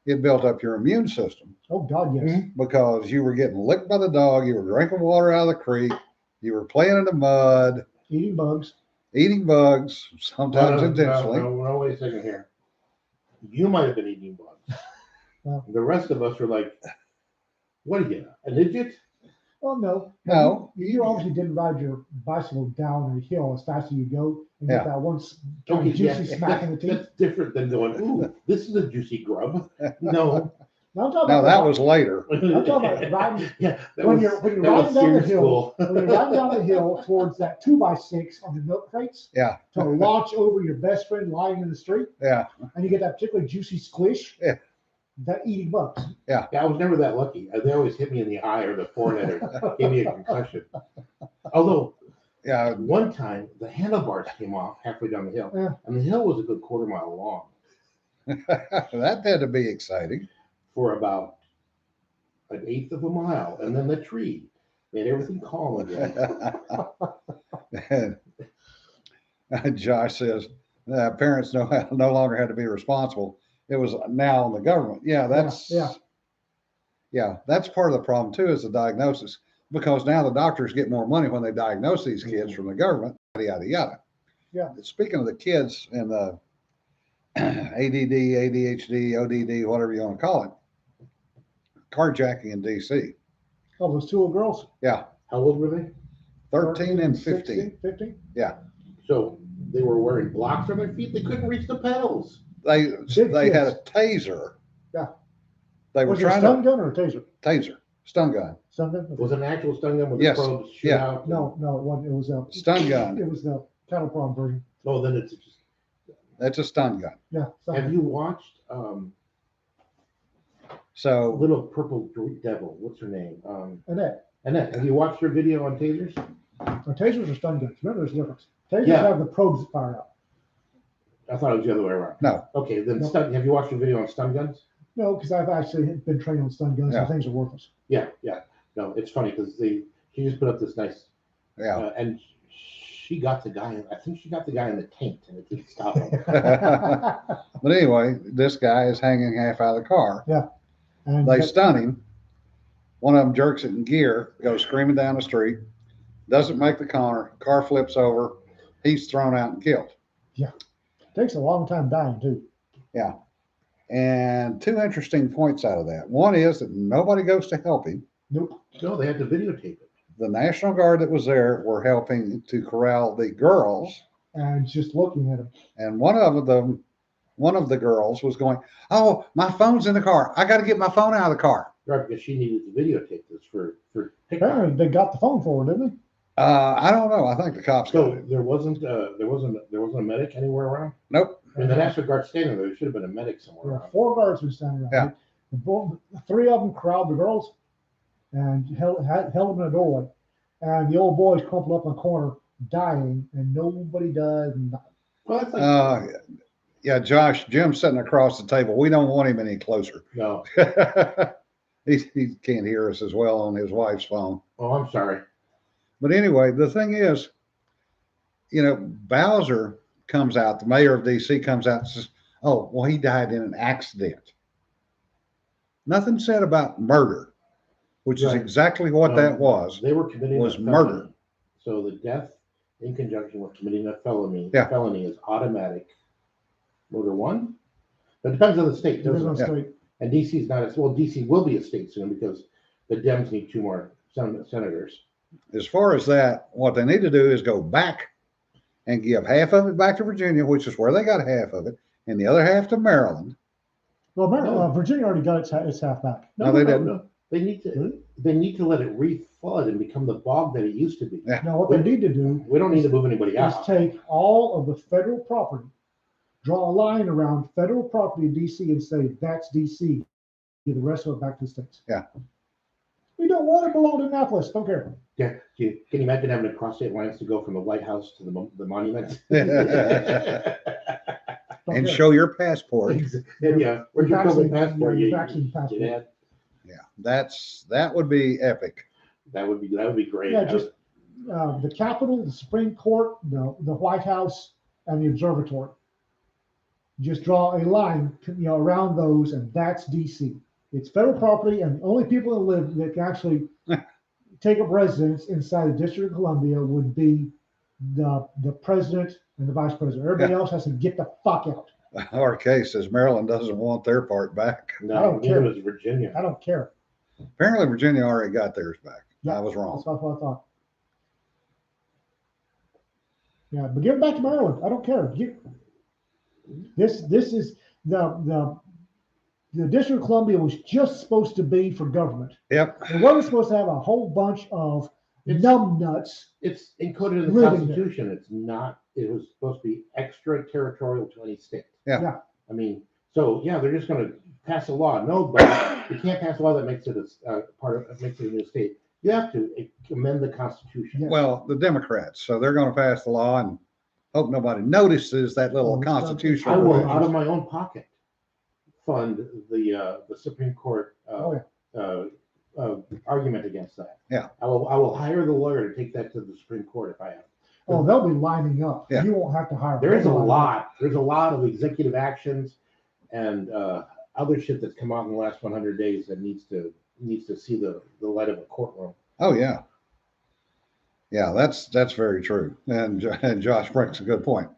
it built up your immune system Oh God, yes. Mhm. because you were getting licked by the dog, you were drinking water out of the creek, you were playing in the mud, Eating bugs. eating bugs, sometimes intentionally. No, wait a second here. You might have been eating bugs. Well. The rest of us were like, what are you, an idiot? Well, no. No. You obviously didn't ride your bicycle down a hill as fast as you go and Yeah. get that one Okay, juicy smack in the teeth. that's different than going, ooh, this is a juicy grub. No. No, I'm talking No, about that was later. I'm talking about riding Yeah, that when was, you're that riding was down the serious hill. school. When you're riding down the hill towards that 2x6 on the milk crates Yeah. to launch over your best friend lying in the street, Yeah. and you get that particularly juicy squish. Yeah. That eating bugs. Yeah, I was never that lucky. They always hit me in the eye or the forehead or gave me a concussion. Although Yeah. one time the handlebars came off halfway down the hill, Yeah. and the hill was a good quarter mile long That had to be exciting. for about an eighth of a mile, and then the tree made everything calm again. And Josh says parents no longer had to be responsible. It was now on the government. Yeah, that's part of the problem too, is the diagnosis, because now the doctors get more money when they diagnose these kids from the government. Yada yada yada. Yeah. Speaking of the kids and the ADD, ADHD, ODD, whatever you want to call it, carjacking in DC. Oh, those two little girls. Yeah, How old were they? 13 and 16, 15. 15. So they were wearing blocks on their feet. They couldn't reach the pedals. They Big had a kids. taser. Yeah. They were Was it a trying stun to gun or a taser? taser, stun gun, Stun gun? Was it an actual stun gun with Yes. the probes shoot Yeah. out? No, it wasn't. It was a stun gun. It was the cattle prod version. Oh, then it's just. That's a stun gun. Yeah. stun Have gun. you watched So Little Purple Devil? What's her name? Annette. Annette. Have you watched her video on tasers? Now, tasers are stun guns. Remember, there's a difference. Tasers Yeah. have the probes that fire out. I thought it was the other way around. No. Okay, then No. have you watched a video on stun guns? No, because I've actually been trained on stun guns Yeah. and things are worthless. Yeah. No, it's funny because she just put up this nice, yeah. and she got the guy. I think she got the guy in the taint, and it didn't stop him. But anyway, this guy is hanging half out of the car. And They that- stun him. One of them jerks it in gear, goes screaming down the street, doesn't make the corner, car flips over, he's thrown out and killed. takes a long time dying too. And two interesting points out of that. One is that nobody goes to help him. Nope. No, they had to videotape it. The National Guard that was there were helping to corral the girls, And just looking at him. and one of the girls was going, "Oh, my phone's in the car. I got to get my phone out of the car." Right, because she needed to videotape this for TikTok. Apparently, they got the phone for her, didn't they? I don't know. I think the cops got So it. there wasn't a medic anywhere around. Nope. I mean, the National Guard standing there. There should have been a medic somewhere There were around. 4 guards were standing around. Yeah. Three of them corralled the girls and held them in a doorway. And the old boys crumpled up in a corner, dying, and nobody does nothing. Well, that's like Yeah, Josh, Jim's sitting across the table. We don't want him any closer. no. He can't hear us as well on his wife's phone. Oh, I'm sorry. But anyway, the thing is, Bowser comes out, the mayor of DC comes out and says, "Oh, well, he died in an accident." Nothing said about murder, which is Right. exactly what that was. They were committing was a felony. murder. So the death in conjunction with committing a felony, Yeah. felony is automatic. Murder one. It depends on the state, There was doesn't no it? state. And DC's not as well. DC will be a state soon because the Dems need 2 more senators. As far as that, what they need to do is go back and give half of it back to Virginia, which is where they got half of it, and the other half to Maryland. Well, No. Virginia already got its half back. No, they didn't. They need to. They need to let it reflood and become the bog that it used to be. Yeah. Now, what they need to do We don't need to move anybody is out. take all of the federal property, draw a line around federal property in DC and say, that's DC. Give the rest of it back to the states. Yeah. We don't want it belong to Annapolis. Don't care. Yeah, can you imagine having to cross state lines to go from the White House to the monument? Don't And care. show your passport. Yeah, where's your Vaccine- COVID passport? your You- vaccine you passport. did Yeah, that would be epic. that would be great. Yeah, just the Capitol, the Supreme Court, the White House, and the Observatory. Just draw a line, around those, and that's DC. It's federal property, and the only people that can actually take up residence inside the District of Columbia would be the president and the vice president. Everybody else has to get the fuck out. Our case is Maryland doesn't want their part back. I no, don't neither care. was Virginia. I don't care. Apparently, Virginia already got theirs back. Yeah, I was wrong. That's what I thought. Yeah, but give it back to Maryland. I don't care. This is the District of Columbia was just supposed to be for government. Yep. It wasn't supposed to have a whole bunch of It's- numbnuts. It's encoded in the Living there. Constitution. It's not. It was supposed to be extraterritorial to any state. Yeah. Yeah. I mean, so yeah, they're just going to pass a law. No, but you can't pass a law that makes it makes it a new state. You have to amend the Constitution. Yeah. Well, the Democrats, so they're going to pass the law and hope nobody notices that little Oh, constitutional. I will, provision. out of my own pocket, fund the Supreme Court Oh, yeah. argument against that. Yeah. I will hire the lawyer to take that to the Supreme Court if I have. Oh, they'll be lining up. Yeah. You won't have to hire. There is a them. lot. There's a lot of executive actions and other shit that's come out in the last 100 days that needs to see the light of a courtroom. Oh yeah, yeah. That's very true. And Josh brings a good point.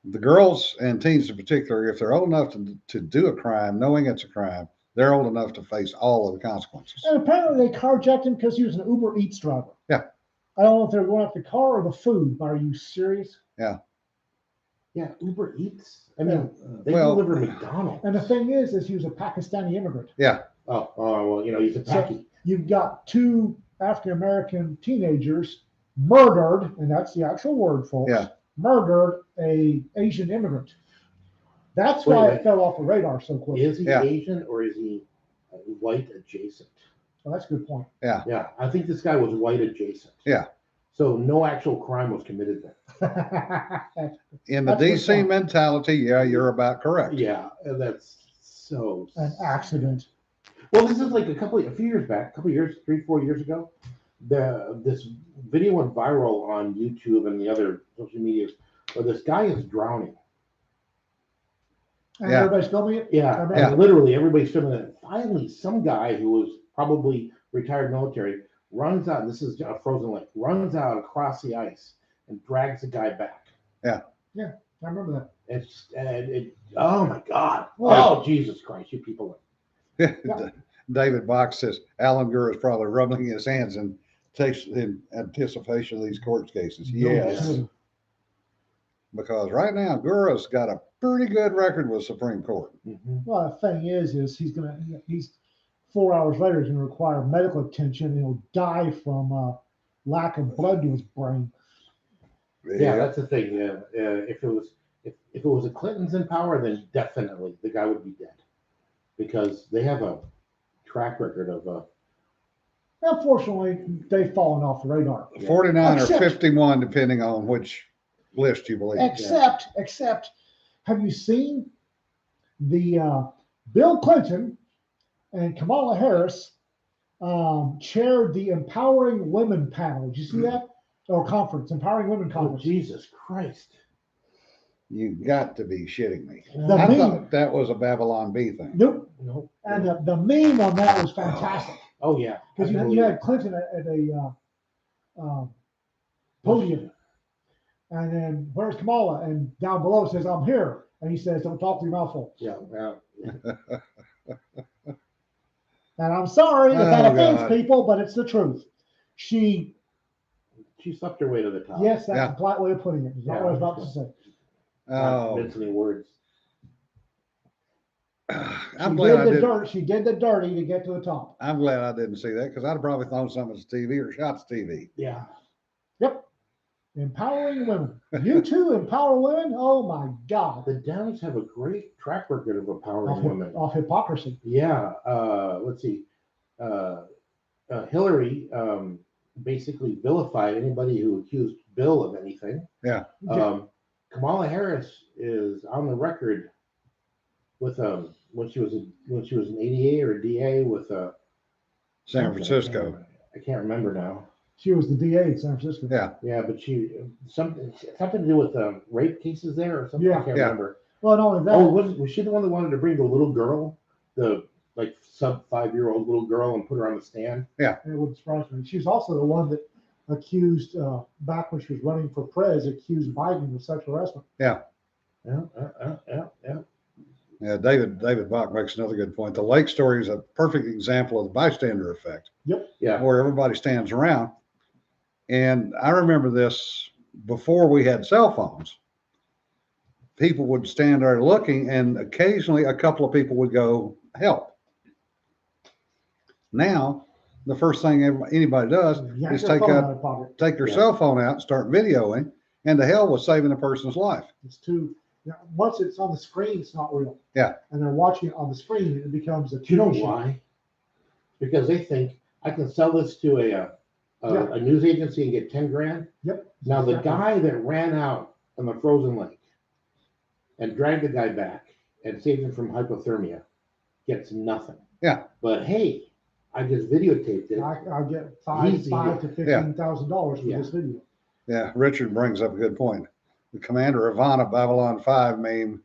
The girls and teens in particular, if they're old enough to do a crime, knowing it's a crime, they're old enough to face all of the consequences. And apparently they carjacked him because he was an Uber Eats driver. Yeah. I don't know if they're going after the car or the food. Are you serious? Yeah, Uber Eats. I mean, they Well- deliver McDonald's. And the thing is he was a Pakistani immigrant. Oh, well, he's a packy. You've got 2 African American teenagers murdered, and that's the actual word, folks. Yeah. Murdered a Asian immigrant. That's Wait a why it minute. fell off the radar so quick. Is he Yeah. Asian or is he white adjacent? Oh, that's a good point. Yeah, I think this guy was white adjacent. Yeah. So no actual crime was committed there. In the That's what's DC wrong. mentality, yeah, you're about correct. Yeah, and that's so. An accident. Well, this is like a few years back, 3-4 years ago. This video went viral on YouTube and the other social medias where this guy is drowning. And Yeah. everybody's filming it. Yeah, and Yeah. literally everybody's filming it. Finally, some guy who was probably retired military runs out. This is a frozen lake. Runs out across the ice and drags the guy back. I remember that. Oh my God. Well- Oh, Jesus Christ, you people. David Box says Alan Gurr is probably rubbing his hands in anticipation of these court cases. No Yes, kidding. because right now Gurr's got a pretty good record with Supreme Court. Mhm. Well, the thing is he's 4 hours later, he's gonna require medical attention and he'll die from lack of blood to his brain. Yeah, that's the thing. Yeah, if it was the Clintons in power, then definitely the guy would be dead, because they have a track record of Unfortunately, they've fallen off the radar. 49 or Except- 51, depending on which list you believe. Except, have you seen the Bill Clinton and Kamala Harris chaired the Empowering Women panel? Did you see that? Or conference, Empowering Women oh, conference. Jesus Christ. You got to be shitting me. The I meme- thought that was a Babylon Bee thing. Nope. No. And the meme on that was fantastic Oh yeah. because you had Clinton at a podium, and then where's Kamala? And down below it says, "I'm here," and he says, "Don't talk to your mouth full." Yeah. And I'm sorry if that Oh, offends God. people, but it's the truth. She, She slept her way to the top. yes, that's Yeah. a polite way of putting it. It's not what I was about to say. Not Oh, mince any words. I'm glad I She did the did. dirt. She did the dirty to get to the top. I'm glad I didn't see that because I'd have probably thrown something at the TV or shot the TV. Yeah. Yep. Empowering women. You too empower women? Oh my God. The Dems have a great track record of empowering women. Off hypocrisy. Yeah. Let's see. Hillary basically vilified anybody who accused Bill of anything. Yeah. Kamala Harris is on the record with when she was an ADA or a DA with San Francisco. I can't remember now. She was the DA in San Francisco. Yeah. Yeah, but she something to do with rape cases there or something. I can't Yeah. remember. Well, not only that, Oh, was she the one that wanted to bring the little girl, the like sub 5-year-old little girl, and put her on the stand? it wouldn't surprise me. She was also the one that accused, back when she was running for prez, accused Biden of sexual harassment. Yeah. Yeah, David Bach makes another good point. The Lake story is a perfect example of the bystander effect, Yeah. where everybody stands around. And I remember this before we had cell phones. People would stand there looking, and occasionally a couple of people would go help. Now, the first thing anybody does Yank is your take phone out out of pocket. take their Yeah. cell phone out, start videoing, and to hell with saving a person's life. It's too, once it's on the screen, it's not real. Yeah. And they're watching it on the screen, it becomes a Do you know TV show. why? Because they think I can sell this to Yeah. a news agency and get 10 grand. Yep. Now the Exactly. guy that ran out on the frozen lake and dragged the guy back and saved him from hypothermia gets nothing. Yeah. But hey, I just videotaped it. I get Easy. five to $15,000 for Yeah. this video. Yeah, Richard brings up a good point. The Commander Ivana Babylon 5 meme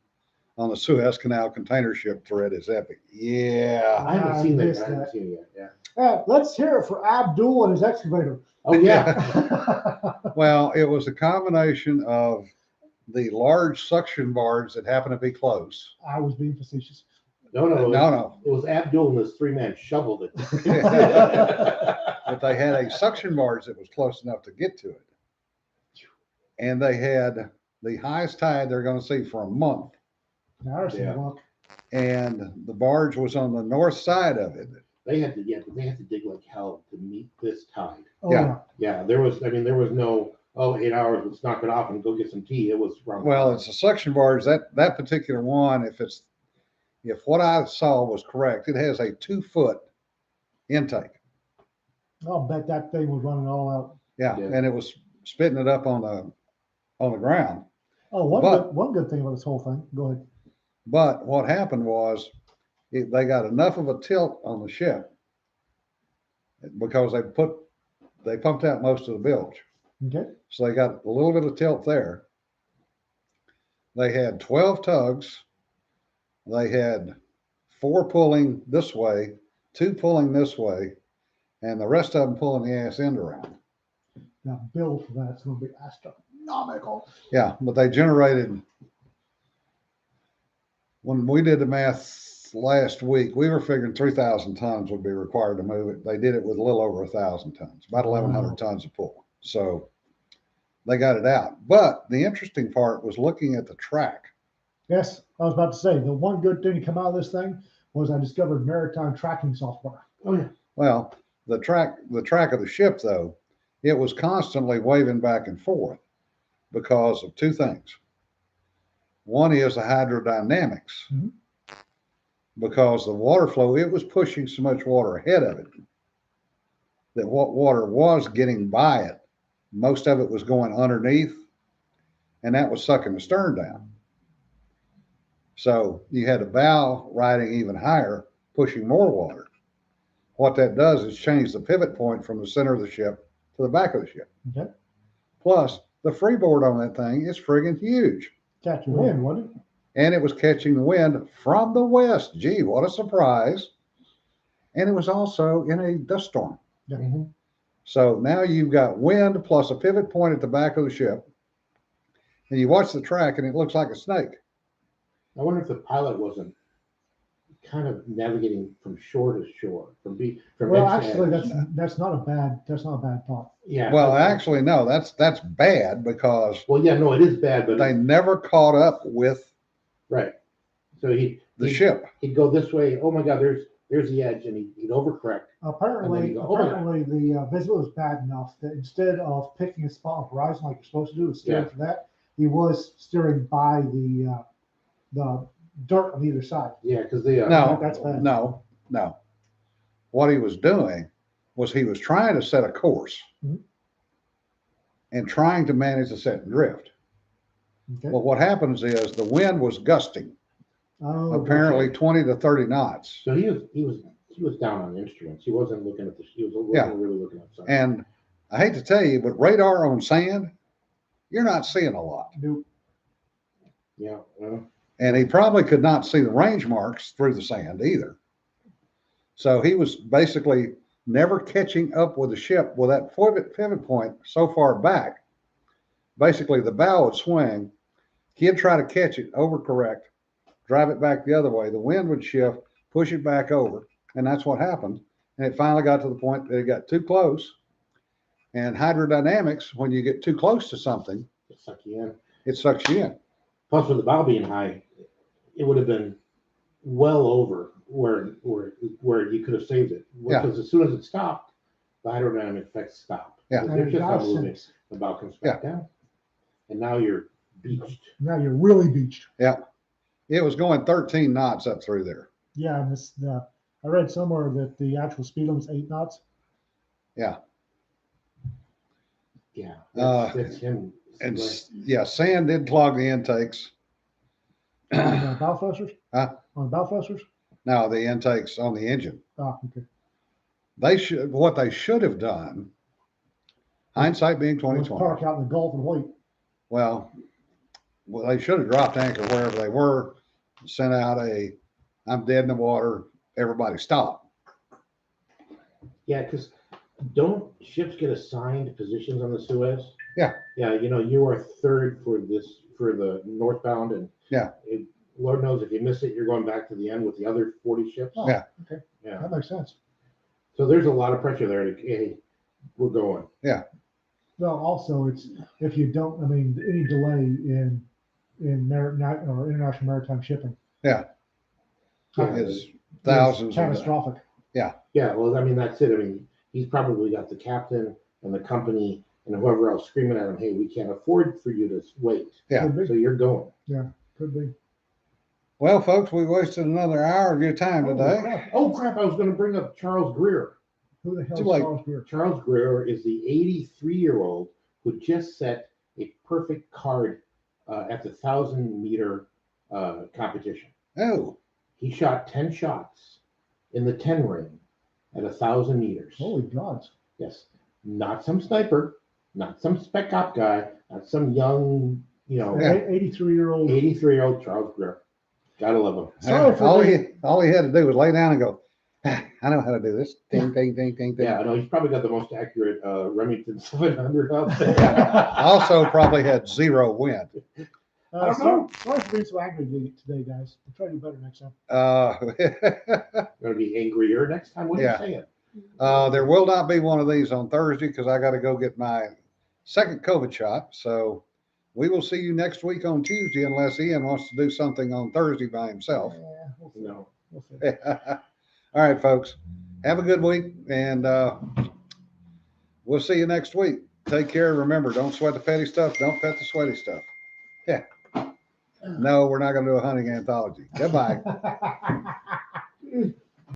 on the Suez Canal container ship thread is epic. Yeah. I haven't I seen that. missed I haven't that. seen it yet. Yeah. Let's hear it for Abdul and his excavator. Oh yeah. Well, it was a combination of the large suction barge that happened to be close. I was being facetious. No, no, No. It was Abdul and his 3-man shoveled it. But they had a suction barge that was close enough to get to it. And they had the highest tide they're going to see for a month. Now there's Yeah. some luck. And the barge was on the north side of it. They had to dig like hell to meet this tide. Oh, Yeah. yeah. Yeah, there was no 8 hours, let's knock it off and go get some tea. It was wrong. Well, it's a suction barge. That particular one, if what I saw was correct, it has a 2-foot intake. I'll bet that thing was running all out. Yeah, Yeah. and it was spitting it up on the ground. Oh, one good thing about this whole thing. Go ahead. But what happened was they got enough of a tilt on the ship because they pumped out most of the bilge. Okay. So they got a little bit of tilt there. They had 12 tugs. They had 4 pulling this way, 2 pulling this way, and the rest of them pulling the ass end around. Now, bill for that's going to be astronomical. Yeah, but they generated when we did the math last week, we were figuring 3,000 tons would be required to move it. They did it with a little over 1,000 tons, about 1,100 Wow. tons of pull. So they got it out. But the interesting part was looking at the track. Yes, I was about to say, the one good thing to come out of this thing was I discovered maritime tracking software. Oh, yeah. Well, the track of the ship, though, it was constantly waving back and forth because of two things. One is the hydrodynamics, Mhm. because the water flow, it was pushing so much water ahead of it that what water was getting by it, most of it was going underneath, and that was sucking the stern down. So you had a bow riding even higher, pushing more water. What that does is change the pivot point from the center of the ship to the back of the ship. Okay. Plus, the freeboard on that thing is friggin' huge. Catch your wind, wasn't it? And it was catching the wind from the west. Gee, what a surprise. And it was also in a dust storm. Mhm. So now you've got wind plus a pivot point at the back of the ship. And you watch the track and it looks like a snake. I wonder if the pilot wasn't kind of navigating from shore to shore, from Well, edge to actually, edge. that's not a bad thought. Yeah. Well, actually, no, that's bad because Well, yeah, no, it is bad, but they never caught up with right. So the he'd, ship. he'd go this way. Oh my God, there's the edge, and he'd overcorrect. Apparently, you go, "Oh my God." the visual was bad enough that instead of picking a spot on the horizon like you're supposed to do, and steering Yeah. for that, he was steering by the dirt on either side. Yeah, because the No, that's bad. no. What he was doing was he was trying to set a course Mhm. and trying to manage the set and drift. Okay. But what happens is the wind was gusting, Oh, apparently okay. 20 to 30 knots. So he was down on instruments. He wasn't looking at he wasn't Yeah. really looking at something. And I hate to tell you, but radar on sand, you're not seeing a lot. Nope. Yeah. Well, And he probably could not see the range marks through the sand either. So he was basically never catching up with the ship with that pivot point so far back. Basically, the bow would swing. He'd try to catch it, overcorrect, drive it back the other way. The wind would shift, push it back over. And that's what happened. And it finally got to the point that it got too close. And hydrodynamics, when you get too close to something, it suck you in. it sucks you in. Plus, with the bow being high, it would have been well over where you could have saved it. Yeah. Because as soon as it stopped, the hydrodynamic effects stop. Yeah. They're just not moving. Sense. The bow comes back down, and now you're beached. Now you're really beached. It was going 13 knots up through there. Yeah, and I read somewhere that the actual speed limit is 8 knots. Yeah. That's him. And yeah, sand did clog the intakes. On the bow thrusters? Huh? On the bow thrusters? Now the intakes on the engine. Ah, okay. What they should have done, hindsight being Let's 2020. park out in the Gulf and wait. Well, they should have dropped anchor wherever they were, sent out I'm dead in the water, everybody stop. Yeah, because don't ships get assigned positions on the Suez? Yeah. Yeah, you are third for the northbound, and Yeah. Lord knows if you miss it, you're going back to the end with the other 40 ships. Oh, Yeah. Okay. Yeah. That makes sense. So there's a lot of pressure there to, hey, we're going. Well, also, it's if you don't, any delay in international maritime shipping Yeah. Is thousands is of catastrophic. Yeah, well, that's it. He's probably got the captain and the company and whoever else screaming at him, hey, we can't afford for you to wait. Yeah. Could be. So you're going. Could be. Well, folks, we wasted another hour of your time Holy today. crap. Oh, crap. I was going to bring up Charles Greer. Who the hell Too is late. Charles Greer? Charles Greer is the 83-year-old who just set a perfect card at the 1,000-meter competition. Oh, He shot 10 shots in the 10 ring at 1,000 meters. Holy gods. Yes, not some sniper, not some spec op guy, not some young, Yeah. 83-year-old. 83-year-old Charles Greer. Gotta love him. Sorry for all being- he had to do was lay down and go, I know how to do this. Ding, ding, ding, ding, ding. Yeah, I know he's probably got the most accurate Remington 700 out there. Also probably had zero wind. I don't know. Sorry for being so angry today, guys. I'll try to do better next time. Gonna be angrier next time. What are Yeah. you saying? There will not be one of these on Thursday because I got to go get my second COVID shot. So we will see you next week on Tuesday unless Ian wants to do something on Thursday by himself. Yeah, we'll see. No. We'll see. All right, folks. Have a good week, and we'll see you next week. Take care. Remember, don't sweat the petty stuff. Don't pet the sweaty stuff. Yeah. No, we're not going to do a hunting anthology. Goodbye.